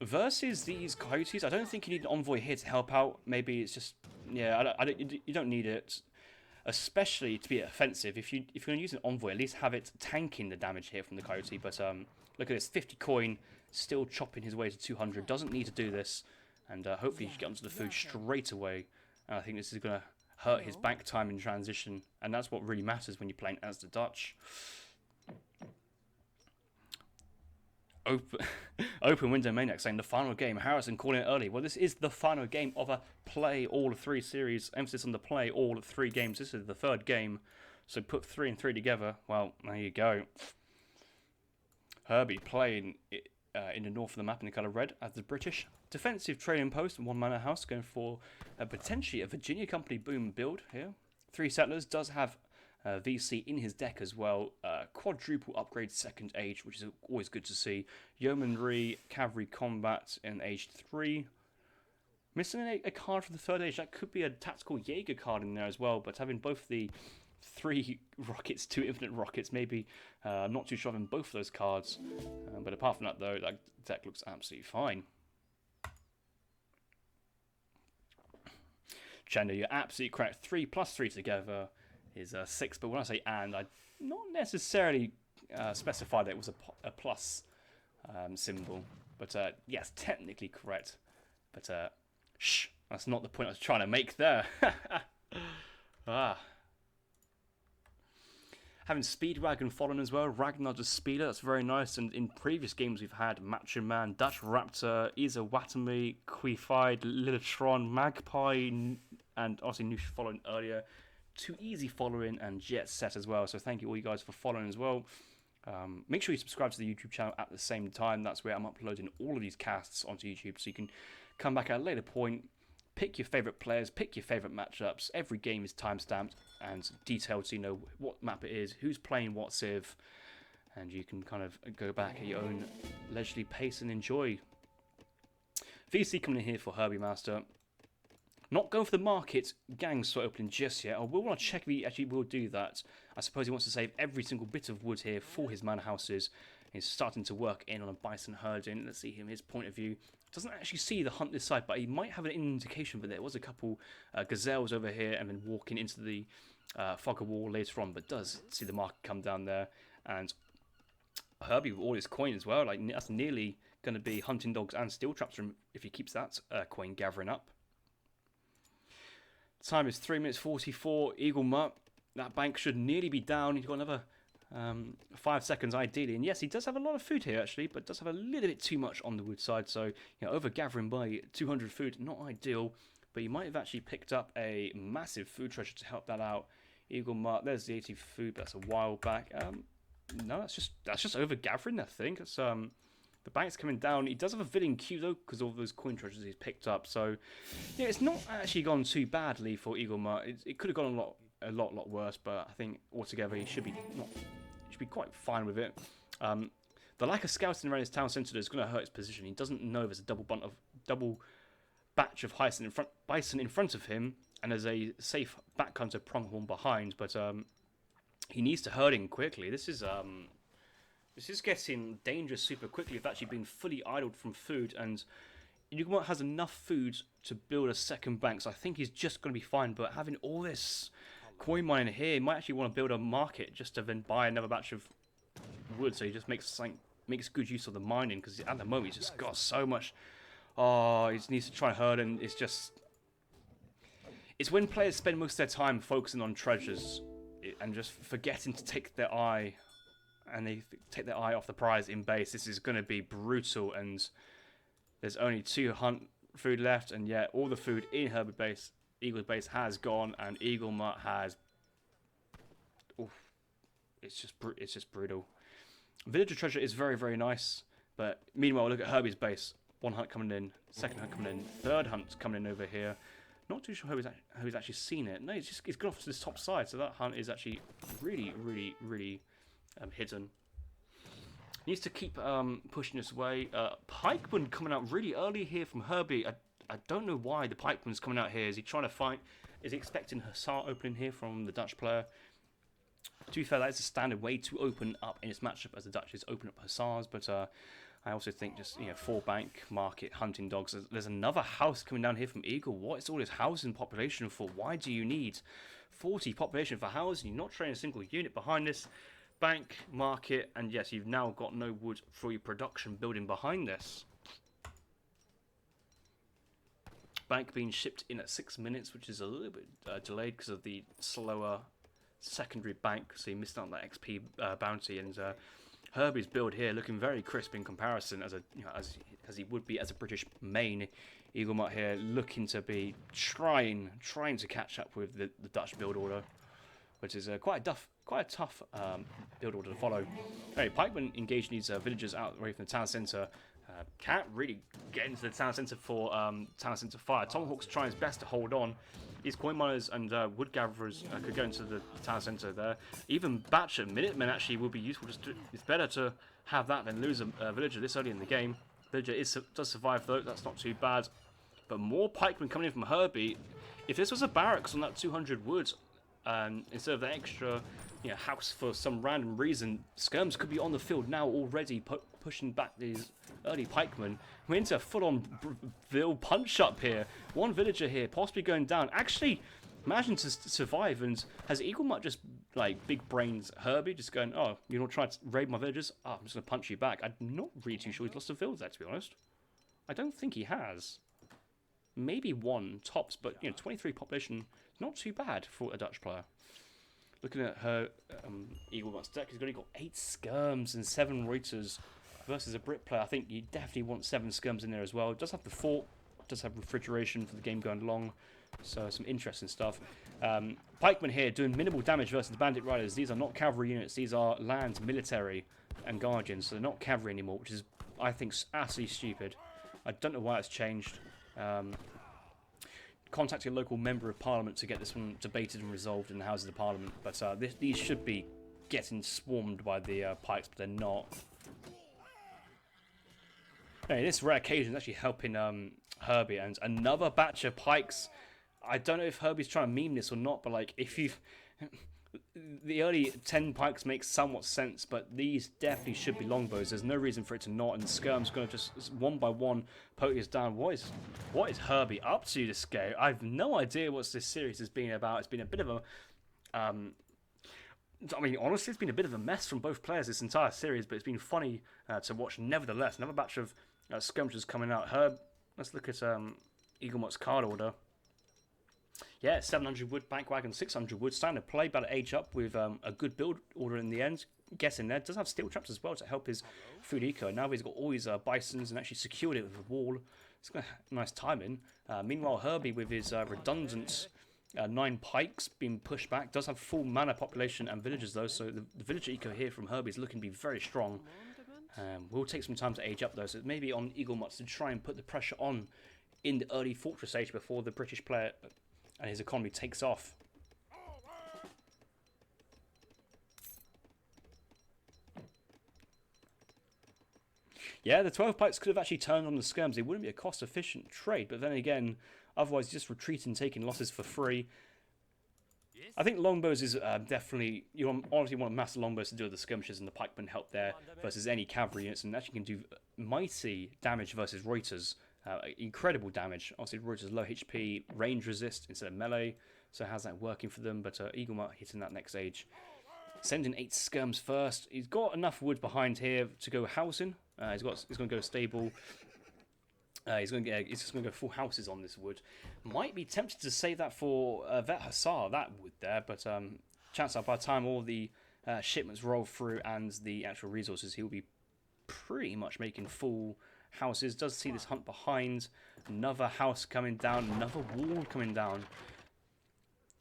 versus these coyotes, I don't think you need an envoy here to help out. Maybe it's just, yeah, you don't need it, especially to be offensive. If you're going to use an envoy, at least have it tanking the damage here from the coyote. But look at this, 50 coin, still chopping his way to 200. Doesn't need to do this, and hopefully he should get onto the food straight away. And I think this is going to hurt his bank time in transition, and that's what really matters when you're playing as the Dutch. Open Window Maniac saying the final game. Harrison calling it early. Well, this is the final game of a Play All 3 series. Emphasis on the Play All 3 games. This is the 3rd game, so put 3 and 3 together. Well, there you go. Herbie playing in the north of the map in the colour red as the British defensive trading post, 1 manor house, going for potentially a Virginia Company boom build here. 3 settlers, does have VC in his deck as well. Quadruple upgrade 2nd age, which is always good to see. Yeomanry, cavalry combat in age 3. Missing a card for the 3rd age. That could be a tactical Jaeger card in there as well, but having both the 3 rockets, 2 infinite rockets, maybe I'm not too sure having both of those cards. But apart from that, though, that deck looks absolutely fine. Chendo, you're absolutely correct. 3 plus 3 together is 6, but when I say and, I not necessarily specify that it was a plus symbol. But yes, technically correct. But shh, that's not the point I was trying to make there. Having Speedwagon following as well. Ragnar the Speeder, that's very nice. And in previous games, we've had Macho Man, Dutch Raptor, Isa Watami, Quified, Lilitron, Magpie, and obviously Noosh following earlier. Too Easy following, and Jet Set as well. So thank you all you guys for following as well. Make sure you subscribe to the YouTube channel at the same time. That's where I'm uploading all of these casts onto YouTube, so you can come back at a later point, pick your favourite players, pick your favourite matchups. Every game is timestamped and detailed, so you know what map it is, who's playing what civ, and you can kind of go back at your own leisurely pace and enjoy. VC coming in here for Herbie Master. Not going for the market gang slot opening just yet. I will want to check if he actually will do that. I suppose he wants to save every single bit of wood here for his manor houses. He's starting to work in on a bison herding. Let's see his point of view. Doesn't actually see the hunt this side, but he might have an indication that there was a couple gazelles over here and then walking into the fogger wall later on, but does see the market come down there. And Herbie with all his coin as well. Like, that's nearly going to be hunting dogs and steel traps from if he keeps that coin gathering up. Time is 3 minutes 44. Eaglemut. That bank should nearly be down. He's got another 5 seconds ideally. And yes, he does have a lot of food here actually, but does have a little bit too much on the wood side. So, you know, over gathering by 200 food, not ideal. But he might have actually picked up a massive food treasure to help that out. Eaglemut. There's the 80 food. That's a while back. No, that's just over gathering. I think it's the bank's coming down. He does have a villain queue though, because of those coin treasures he's picked up. So yeah, it's not actually gone too badly for Eaglemut. It could have gone a lot worse, but I think altogether he should be quite fine with it. The lack of scouting around his town centre is going to hurt his position. He doesn't know there's a double batch of bison in front of him, and there's a safe back hunter pronghorn behind. But he needs to herd in quickly. This is getting dangerous super quickly. It's actually been fully idled from food, and Eaglemut has enough food to build a second bank, so I think he's just going to be fine. But having all this coin mining here, he might actually want to build a market just to then buy another batch of wood, so he just makes good use of the mining, because at the moment he's just got so much. Oh, he just needs to try and herd, and it's when players spend most of their time focusing on treasures and just forgetting to take their eye. And they take their eye off the prize in base. This is going to be brutal, and there's only 2 hunt food left, and yet all the food in Herbie base, Eagle's base has gone, and Eaglemut has. Oof, it's just brutal. Villager treasure is very, very nice, but meanwhile look at Herbie's base. 1 hunt coming in, 2nd hunt coming in, 3rd hunt coming in over here. Not too sure who's actually seen it. No, it's gone off to this top side, so that hunt is actually really, really, really. Hidden. Needs to keep pushing this way. Pikeman coming out really early here from Herbie. I don't know why the Pikeman's coming out here. Is he trying to fight? Is he expecting Hussar opening here from the Dutch player? To be fair, that is a standard way to open up in this matchup, as the Dutch open up Hussars. But I also think just 4 bank market hunting dogs. There's another house coming down here from Eagle. What is all this housing population for? Why do you need 40 population for housing? You're not training a single unit behind this. Bank, market, and yes, you've now got no wood for your production building behind this. Bank being shipped in at 6 minutes, which is a little bit delayed because of the slower secondary bank, so you missed out on that XP bounty. And Herbie's build here looking very crisp in comparison, as he would be as a British main. Eaglemut here looking to be trying to catch up with the Dutch build order, which is quite a tough build order to follow. Hey, Pikeman engaged these villagers out away from the town centre. Can't really get into the town centre for town centre fire. Tomahawk's trying his best to hold on. These coin miners and wood gatherers could go into the town centre there. Even Batcher Minutemen actually will be useful. It's better to have that than lose a villager this early in the game. Villager does survive though. That's not too bad. But more pikemen coming in from Herbie. If this was a barracks on that 200 wood, instead of the extra house for some random reason, skirms could be on the field now already, pushing back these early pikemen. We're into a full-on Ville punch-up here. One villager here, possibly going down. Actually, imagine to survive, and has Eaglemut just, like, big brains Herbie, just going, oh, you're not trying to raid my villagers? Oh, I'm just going to punch you back. I'm not really too sure he's lost a village there, to be honest. I don't think he has. Maybe 1 tops, but, 23 population, not too bad for a Dutch player. Looking at her Eaglemut's deck, he's only got 8 skirms and 7 Reuters versus a Brit player. I think you definitely want 7 skirms in there as well. It does have the fort, does have refrigeration for the game going long, so some interesting stuff. Pikemen here doing minimal damage versus the Bandit Riders. These are not cavalry units, these are land, military, and guardians, so they're not cavalry anymore, which is, I think, absolutely stupid. I don't know why it's changed. Contacted a local member of parliament to get this one debated and resolved in the Houses of Parliament, but these should be getting swarmed by the pikes, but they're not. Hey, this rare occasion is actually helping Herbie, and another batch of pikes. I don't know if Herbie's trying to meme this or not, but like, if you've the early 10 pikes make somewhat sense, but these definitely should be longbows. There's no reason for it to not, and Skirm's going to just one by one poke us down. What is Herbie up to this game? I have no idea what this series has been about. It's been a bit of a I mean, honestly, it's been a bit of a mess from both players this entire series, but it's been funny to watch nevertheless. Another batch of skirmishes coming out. Let's look at Eaglemut's card order. Yeah, 700 wood, bank wagon, 600 wood. Starting to play, about to age up with a good build order in the end. Getting there. Does have steel traps as well to help his food eco. Now he's got all his bisons and actually secured it with a wall. It's got a nice timing. Meanwhile, Herbie with his redundant 9 pikes being pushed back. Does have full mana population and villagers though, so the villager eco here from Herbie is looking to be very strong. Will take some time to age up though, so maybe on Eaglemut to try and put the pressure on in the early fortress age before the British player and his economy takes off. Yeah, the 12 pikes could have actually turned on the skirms. It wouldn't be a cost-efficient trade, but then again, otherwise just retreating, taking losses for free. I think longbows is definitely, you honestly want master longbows to do the skirmishes, and the pikemen help there versus any cavalry units, and actually can do mighty damage versus Reuters. Incredible damage. Obviously, Reuters low HP, range resist instead of melee, so how's that working for them? But Eaglemut hitting that next age. Sending 8 skirms first. He's got enough wood behind here to go housing. He's going to go stable. He's just going to go full houses on this wood. Might be tempted to save that for Vet Hussar, that wood there, but chance are by the time all the shipments roll through and the actual resources, he'll be pretty much making full houses. Does see this hunt behind. Another house coming down, another wall coming down.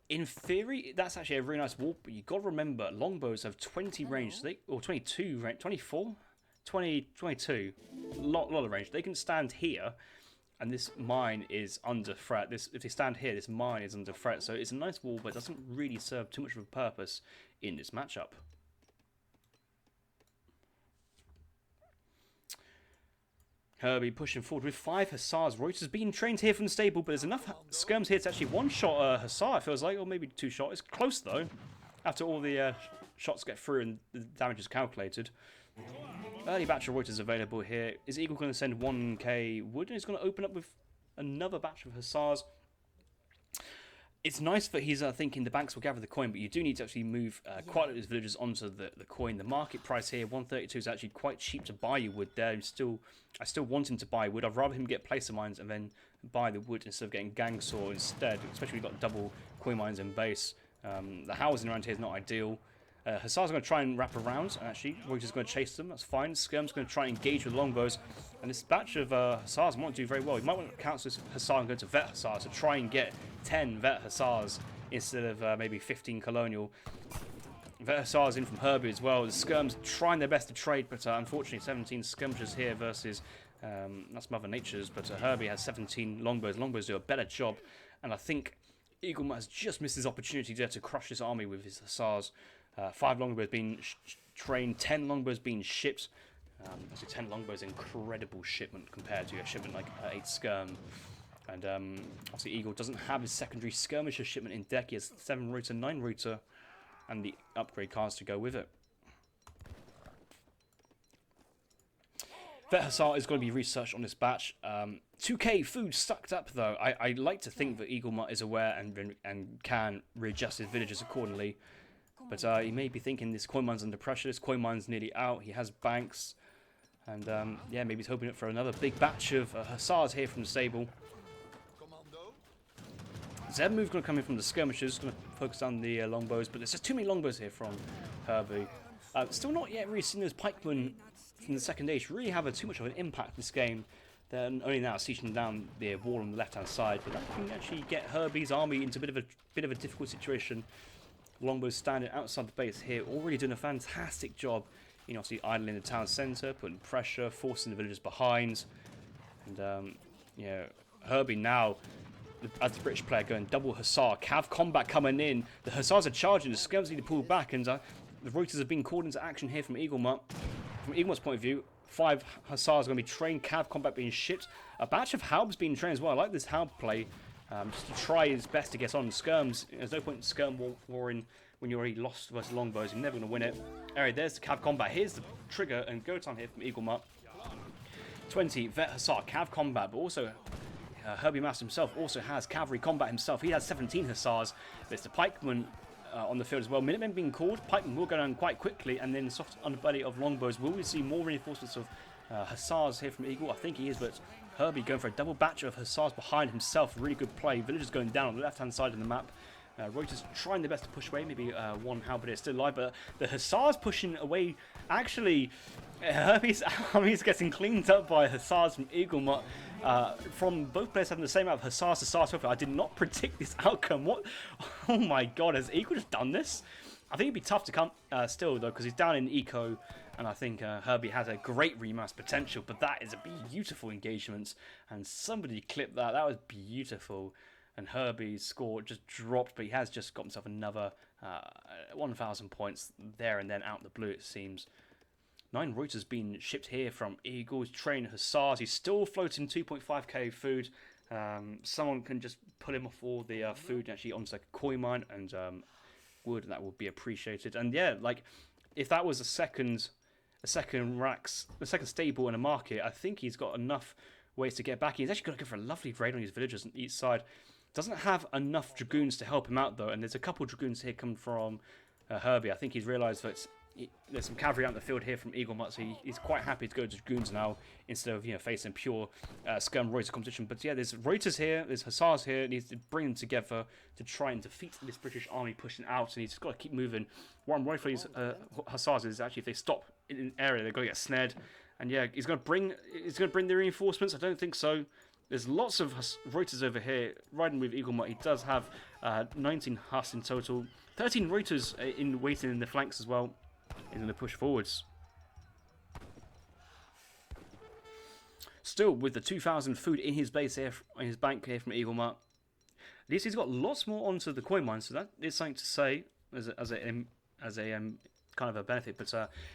In theory, that's actually a really nice wall, but you've got to remember, longbows have 20 range, or 22 range, 24? 22. Lot of range. They can stand here, and this mine is under threat. If they stand here, this mine is under threat, so it's a nice wall, but it doesn't really serve too much of a purpose in this matchup. Herbie pushing forward with 5 Hussars. Reuters being trained here from the stable, but there's enough skirms here to actually one-shot Hussar, it feels like, or maybe 2-shot. It's close, though, after all the shots get through and the damage is calculated. Early batch of Reuters available here. Is Eagle going to send 1k wood? And he's going to open up with another batch of Hussars. It's nice that he's thinking the banks will gather the coin, but you do need to actually move quite a lot of his villagers onto the coin. The market price here, 132, is actually quite cheap to buy you wood there. I still want him to buy wood. I'd rather him get placer mines and then buy the wood instead of getting gang saw instead, especially if you've got double coin mines in base. The housing around here is not ideal. Hussar's going to try and wrap around, and actually Reuters going to chase them. That's fine. Skirm's going to try and engage with longbows, and this batch of Hussars might do very well. You might want to cancel this Hussar and go to Vet Hussar to try and get 10 Vet Hussars instead of maybe 15 Colonial. Vet Hussars in from Herbie as well. The Skirms trying their best to trade, but unfortunately 17 skirmishes here versus that's Mother Nature's, but Herbie has 17 longbows. Longbows do a better job, and I think Eaglemut has just missed his opportunity there to crush this army with his Hussars. 5 longbows being trained, 10 longbows being shipped. Actually, 10 longbows, incredible shipment compared to a shipment like 8 skirm. And obviously, Eagle doesn't have his secondary skirmisher shipment in deck. He has 7 Reuter, 9 Reuter, and the upgrade cards to go with it. Vet Hussar is going to be researched on this batch. 2k food sucked up though. I like to think that Eaglemut is aware and can readjust his villagers accordingly. But he may be thinking this coin mine's under pressure. This coin mine's nearly out. He has banks. And yeah, maybe he's hoping for another big batch of Hussars here from the stable. Zeb move going to come in from the skirmishers, going to focus on the longbows, but there's just too many longbows here from Herbie. Still not yet really seen those pikemen from the second age really have too much of an impact in this game. They're only now sieging down the wall on the left-hand side, but that can actually get Herbie's army into a bit of a difficult situation. Longbows standing outside the base here, already doing a fantastic job. You know, obviously idling the town centre, putting pressure, forcing the villagers behind, and you know, Herbie now, as the British player, going double Hussar, Cav combat coming in. The Hussars are charging, the Skirms need to pull back, and the Reuters have been called into action here from Eaglemut. From Eaglemut's point of view, 5 Hussars are going to be trained, Cav combat being shit. A batch of Halbs being trained as well. I like this Halb play, just to try his best to get on. Skirms, there's no point in Skirm warring when you're already lost versus longbows. You're never going to win it. Alright, there's the Cav combat. Here's the trigger and go time here from Eaglemut. 20 Vet Hussar, Cav combat, but also Herbie Master himself also has cavalry combat himself. He has 17 Hussars. There's the pikemen on the field as well. Minutemen being called. Pikemen will go down quite quickly, and then soft underbelly of longbows. Will we see more reinforcements of Hussars here from Eagle? I think he is, but Herbie going for a double batch of Hussars behind himself. Really good play. Villagers going down on the left-hand side of the map. Reuters trying their best to push away. Maybe one halberd is still alive, but the Hussars pushing away. Actually, Herbie's army is getting cleaned up by Hussars from Eaglemut. From both players having the same amount of Hussars to start off. I did not predict this outcome. What? Oh my god, has Eagle just done this? I think it'd be tough to come still, though, because he's down in eco, and I think Herbie has a great remass potential, but that is a beautiful engagement, and somebody clipped that. That was beautiful. And Herbie's score just dropped, but he has just got himself another 1,000 points there and then out the blue, it seems. 9 Reuters being shipped here from Eagles, trained Hussars. He's still floating 2.5k food. Someone can just pull him off all the food actually onto like a coin mine and wood. That would be appreciated. And yeah, like if that was a second stable in a market, I think he's got enough ways to get back. He's actually going to go for a lovely raid on his villagers on each side. Doesn't have enough dragoons to help him out though, and there's a couple of dragoons here coming from Herbie. I think he's realised that there's some cavalry out in the field here from Eaglemut, so he's quite happy to go to dragoons now instead of facing pure Skirm Reuters competition. But yeah, there's Reuters here, there's Hussars here. He needs to bring them together to try and defeat this British army pushing out, and he's just got to keep moving. What I'm worried for these Hussars is actually if they stop in an area, they're going to get snared. And yeah, he's going to bring the reinforcements. I don't think so. There's lots of Reuters over here riding with Eaglemut. He does have 19 Huss in total, 13 Reuters waiting in the flanks as well. He's going to push forwards. Still with the 2,000 food in his base here, in his bank here from Eaglemut. At least he's got lots more onto the coin mine, so that is something to say as a kind of a benefit. But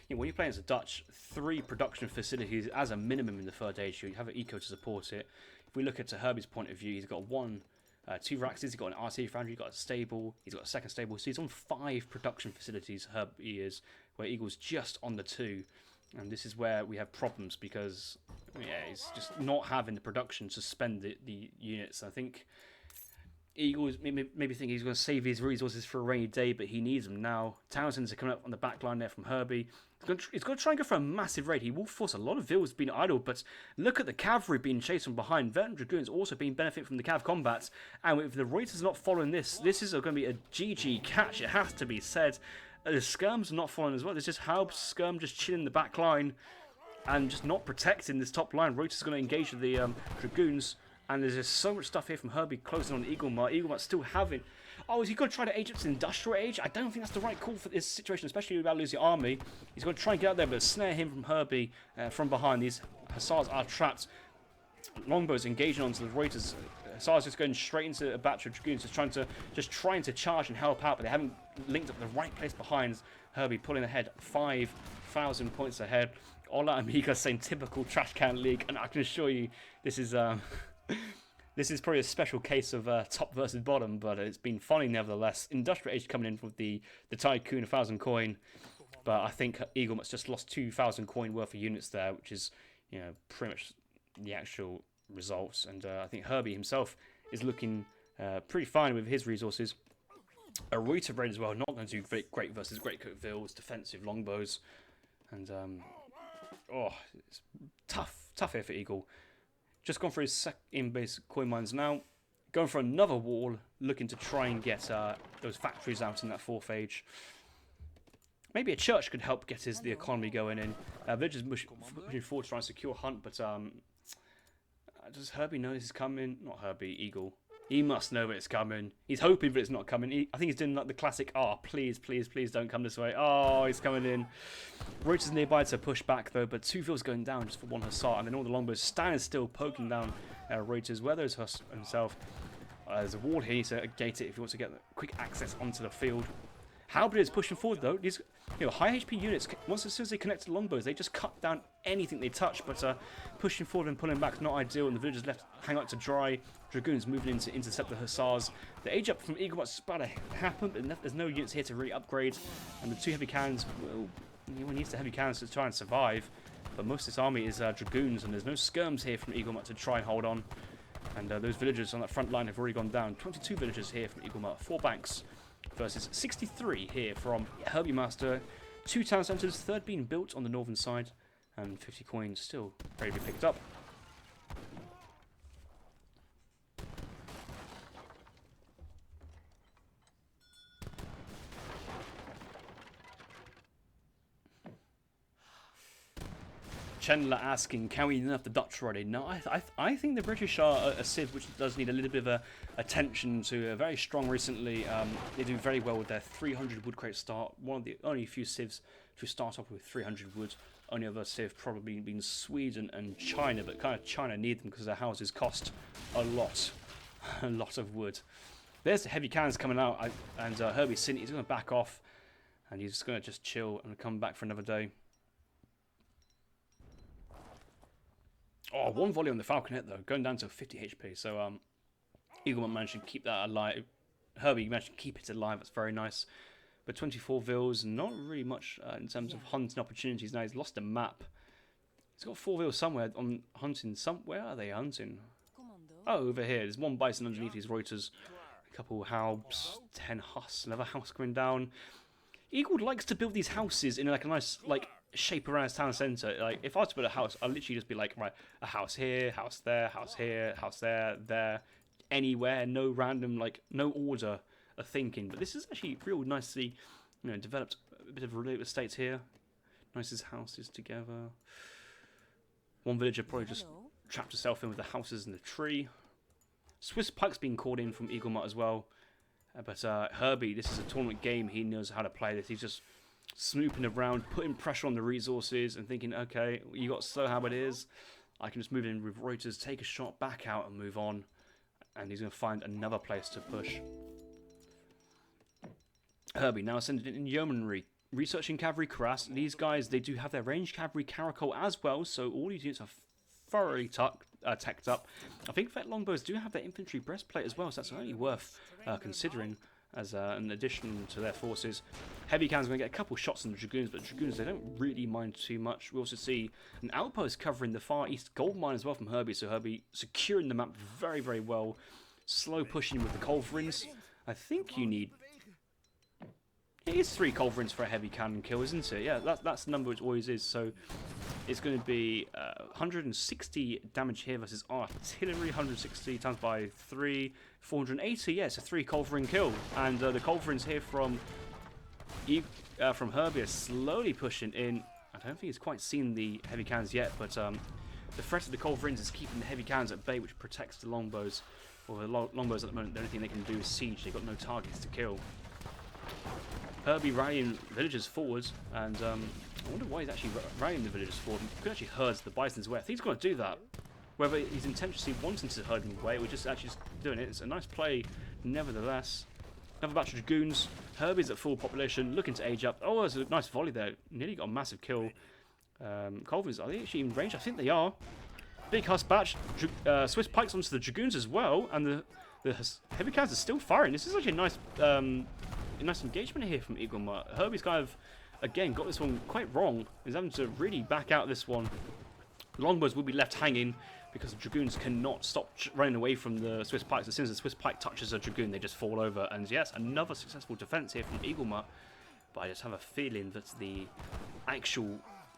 when you're playing as a Dutch, 3 production facilities as a minimum in the third age, you have an eco to support it. If we look at Herbie's point of view, he's got 2 racks, he's got an RT foundry, he's got a stable, he's got a second stable, so he's on 5 production facilities, Herbie is, where Eagle's just on the 2. And this is where we have problems because, he's just not having the production to spend the units. I think Eagles maybe think he's going to save his resources for a rainy day, but he needs them now. Townsend's are coming up on the back line there from Herbie. He's going to try and go for a massive raid. He will force a lot of vills being idle, but look at the cavalry being chased from behind. Veteran Dragoons also being benefit from the cav combats. And if the Reuters not following this is going to be a GG catch, it has to be said. The Skirms are not following as well. There's just Halb Skirm just chilling in the back line and just not protecting this top line. Reuters is going to engage with the Dragoons. And there's just so much stuff here from Herbie closing on Eaglemut. Eaglemut still having... Oh, is he going to try to age up to industrial age? I don't think that's the right call for this situation, especially about losing army. He's going to try and get out there, but snare him from Herbie from behind. These Hussars are trapped. Longbows engaging onto the Reuters. Hussars just going straight into a batch of Dragoons, just trying to charge and help out, but they haven't linked up the right place behind. Herbie pulling ahead, 5,000 points ahead. Ola Amiga saying typical trash can league, and I can assure you this is... This is probably a special case of top versus bottom, but it's been funny nevertheless. Industrial Age coming in with the Tycoon 1,000 coin, but I think Eaglemut's just lost 2,000 coin worth of units there, which is pretty much the actual results. And I think Herbie himself is looking pretty fine with his resources. A Reuter raid as well, not going to do great versus Great Coat Vills, defensive longbows, and it's tough here for Eagle. Just gone for his in-base coin mines now. Going for another wall, looking to try and get those factories out in that 4th age. Maybe a church could help get the economy going in. Villagers pushing forward to try and secure Hunt, but does Herbie know this is coming? Not Herbie, Eagle. He must know that it's coming. He's hoping that it's not coming. I think he's doing like the classic, oh, please, please, please don't come this way. Oh, he's coming in. Reuters nearby to push back, though, but 2 vills going down just for 1 Hussar, and then all the longbows standing still, poking down Reuters. Where there's himself. There's a wall here, he needs to gate it if he wants to get quick access onto the field. Halberd is pushing forward, though. These high HP units, as soon as they connect to the longbows, they just cut down anything they touch, but pushing forward and pulling back is not ideal, and the villagers left hang out to dry. Dragoons moving in to intercept the Hussars. The age up from Eaglemut's about to happen, but there's no units here to really upgrade, and the 2 heavy cannons, well, anyone needs the heavy cannons to try and survive, but most of this army is Dragoons, and there's no skirms here from Eaglemut to try and hold on, and those villagers on that front line have already gone down. 22 villagers here from Eaglemut, 4 banks versus 63 here from Herbie Master. 2 town centres, 3rd being built on the northern side, and 50 coins still ready to be picked up. Chandler asking, can we nerf the Dutch already? No, I think the British are a civ which does need a little bit of attention to. Very strong recently. They do very well with their 300 wood crate start. One of the only few civs to start off with 300 wood. Only other civ probably been Sweden and China, but kind of China need them because their houses cost a lot of wood. There's the heavy cannons coming out, and Herbie's seen it. He's going to back off, and he's just going to just chill and come back for another day. Oh, 1 volley on the Falconet, though, going down to 50 HP. So, Eaglemut managed to keep that alive. Herbie managed to keep it alive. That's very nice. But 24 vills, not really much in terms of hunting opportunities. Now he's lost a map. He's got 4 vills somewhere on hunting. Where are they hunting? Oh, over here. There's 1 bison underneath his Reuters. A couple Haubs, 10 Huss, another house coming down. Eagle likes to build these houses in like a nice shape around his town centre. Like, if I was to build a house, I'd literally just be like, right, a house here, house there, house here, house there, anywhere, no random, no order of thinking. But this is actually real nicely, developed. A bit of real estate here. Nicest houses together. 1 villager probably just trapped herself in with the houses and the tree. Swiss Pike's been called in from Eaglemut as well. But Herbie, this is a tournament game. He knows how to play this. He's just snooping around, putting pressure on the resources and thinking, okay, you got slow how it is. I can just move in with Reuters, take a shot, back out and move on. And he's going to find another place to push. Herbie now sending in yeomanry. Researching cavalry, Karas. These guys, they do have their ranged cavalry, Caracol as well. So all these units are thoroughly teched up. I think that longbows do have their infantry breastplate as well. So that's only worth considering as an addition to their forces. Heavy cannons going to get a couple shots on the Dragoons, but Dragoons, they don't really mind too much. We also see an outpost covering the far east gold mine as well from Herbie, so Herbie securing the map very, very well. Slow pushing with the culverins. I think you need... It is 3 culverins for a heavy cannon kill, isn't it? Yeah, that's the number it always is, so it's going to be 160 damage here versus artillery, 160 times by 3, 480, yeah, it's a 3 culverin kill. And the culverins here from Herbie are slowly pushing in. I don't think he's quite seen the heavy cannons yet, but the threat of the culverins is keeping the heavy cannons at bay, which protects the longbows. Or the longbows at the moment, the only thing they can do is siege, they've got no targets to kill. Herbie rallying villagers forwards, and I wonder why he's actually rallying the villagers forward. He could actually herd the bisons away. I think he's going to do that. Whether he's intentionally wanting to herd them away or just actually doing it, it's a nice play nevertheless. Another batch of Dragoons. Herbie's at full population, looking to age up. Oh, there's a nice volley there. Nearly got a massive kill. Culverins, are they actually in range? I think they are. Big Huss batch. Swiss Pikes onto the Dragoons as well, and the heavy cannons are still firing. This is actually a nice engagement here from Eaglemut. Herbie's kind of, again, got this one quite wrong. He's having to really back out this one. Longbows will be left hanging because the Dragoons cannot stop running away from the Swiss Pikes. As soon as the Swiss Pike touches a Dragoon, they just fall over. And yes, another successful defense here from Eaglemut. But I just have a feeling that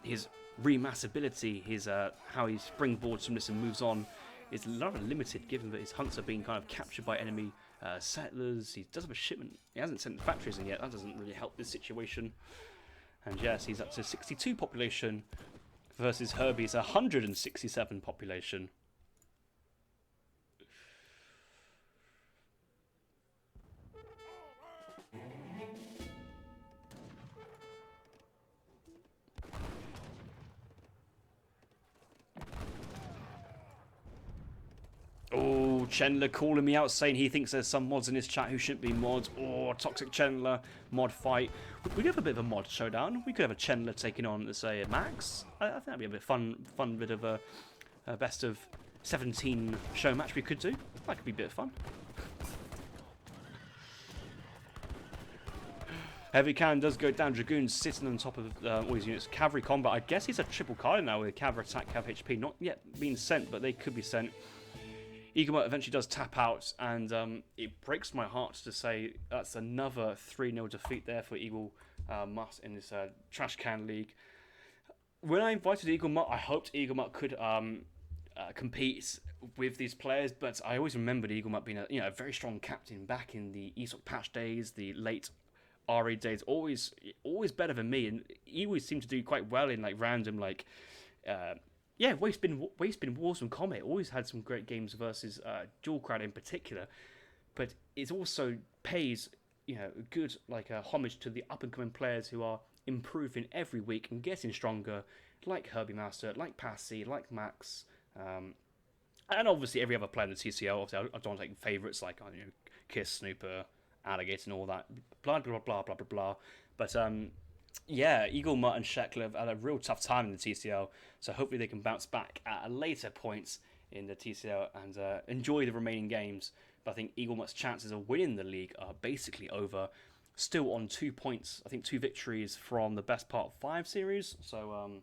his remassability, how he springboards from this and moves on, is rather limited, given that his hunts are being kind of captured by enemy settlers. He does have a shipment. He hasn't sent the factories in yet. That doesn't really help this situation. And yes, he's up to 62 population versus Herbie's 167 population. Oh, Chandler calling me out, saying he thinks there's some mods in his chat who shouldn't be mods. Oh, Toxic Chandler, mod fight. We could have a bit of a mod showdown. We could have a Chandler taking on, let's say, Max. I think that'd be a bit fun bit of a best of 17 show match we could do. That could be a bit of fun. Heavy Cannon does go down. Dragoons sitting on top of all these units. Cavalry combat. I guess he's a triple card now with Cav attack, Cav HP. Not yet being sent, but they could be sent. Eaglemut eventually does tap out, and it breaks my heart to say that's another 3-0 defeat there for Eaglemut in this Trash Can League. When I invited Eaglemut, I hoped Eaglemut could compete with these players, but I always remembered Eaglemut being a very strong captain back in the ESOC patch days, the late RE days. Always better than me, and he always seemed to do quite well in like random Wastebin Wars and Comet always had some great games versus Dual Crowd in particular, but it also pays good homage to the up and coming players who are improving every week and getting stronger, like Herbie Master, like Passy, like Max, and obviously every other player in the TCL. Obviously, I don't take favourites like Kiss, Snooper, Alligator, and all that. Blah blah blah blah blah blah. But yeah, Eaglemut and Sheckler have had a real tough time in the TCL, so hopefully they can bounce back at a later point in the TCL and enjoy the remaining games. But I think Eaglemut's chances of winning the league are basically over. Still on 2 points, I think 2 victories from the best part of 5 series. So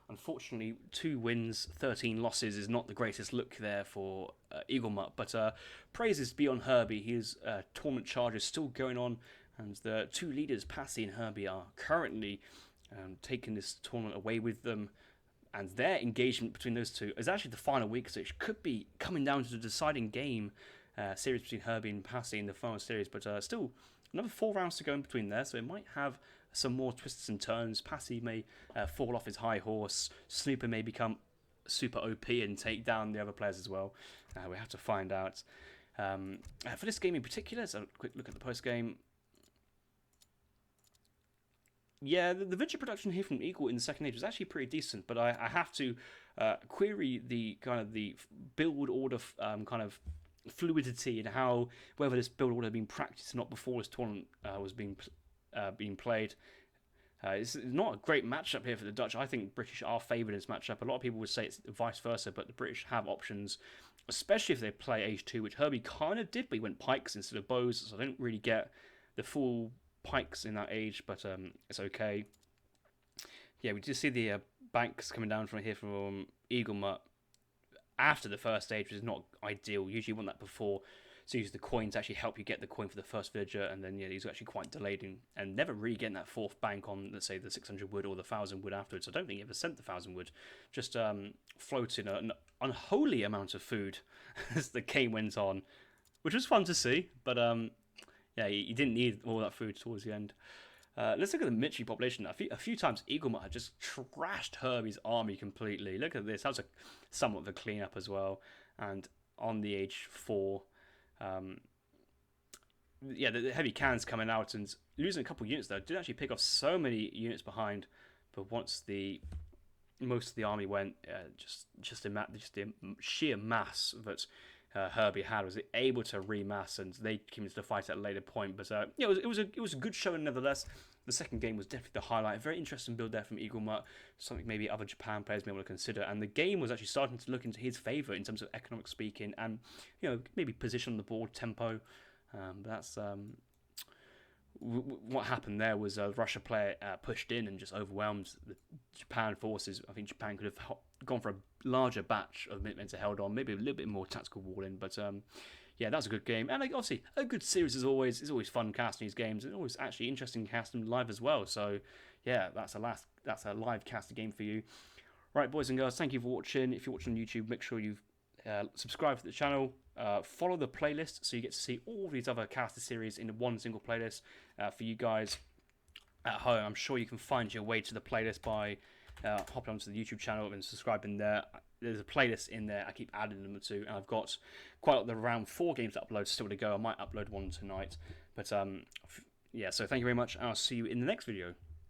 unfortunately, 2 wins, 13 losses is not the greatest look there for Eaglemut. But praises be on Herbie. His tournament charge is still going on. And the 2 leaders, Passy and Herbie, are currently taking this tournament away with them. And their engagement between those two is actually the final week, so it could be coming down to the deciding game series between Herbie and Passy in the final series. But still, another 4 rounds to go in between there, so it might have some more twists and turns. Passy may fall off his high horse. Snooper may become super OP and take down the other players as well. We have to find out. For this game in particular, let's have a quick look at the post-game. Yeah, the video production here from Eagle in the second age was actually pretty decent, but I have to query the build order kind of fluidity and whether this build order had been practiced or not before this tournament was being played. It's not a great matchup here for the Dutch. I think British are favoured in this matchup. A lot of people would say it's vice versa, but the British have options, especially if they play Age 2, which Herbie kind of did, but he went pikes instead of bows, so I don't really get the full pikes in that age, but it's okay. Yeah, we just see the banks coming down from Eaglemut after the first stage, which is not ideal. Usually you want that before, so use the coin to actually help you get the coin for the first villager, and then he's actually quite delayed and never really getting that 4th bank on, let's say, the 600 wood or the 1,000 wood afterwards. I don't think he ever sent the 1,000 wood, just floating an unholy amount of food as the game went on, which was fun to see, but yeah, he didn't need all that food towards the end. Let's look at the military population. A few times Eaglemut had just trashed Herbie's army completely. Look at this. That was somewhat of a clean-up as well. And on the Age 4, the heavy cannons coming out and losing a couple of units, though. Did actually pick off so many units behind. But once most of the army went, just the sheer mass that Herbie had was able to remass, and they came into the fight at a later point. But it was a good showing nevertheless. The second game was definitely the highlight. A very interesting build there from Eaglemut, something maybe other Japan players may want to consider. And the game was actually starting to look into his favour in terms of economic speaking, and maybe position on the board, tempo. That's what happened there was a Russia player pushed in and just overwhelmed the Japan forces. I think Japan could have gone for a larger batch of Minutemen to held on, maybe a little bit more tactical walling, but yeah, that was a good game. And obviously, a good series as always. It's always fun casting these games, and always actually interesting casting live as well. So yeah, that's a live casted game for you. Right, boys and girls, thank you for watching. If you're watching on YouTube, make sure you subscribe to the channel, follow the playlist so you get to see all these other caster series in one single playlist for you guys at home. I'm sure you can find your way to the playlist by hopping onto the YouTube channel and subscribing there. There's a playlist in there I keep adding them to, and I've got quite a lot of around 4 games to upload still to go. I might upload one tonight, but yeah, so thank you very much, and I'll see you in the next video.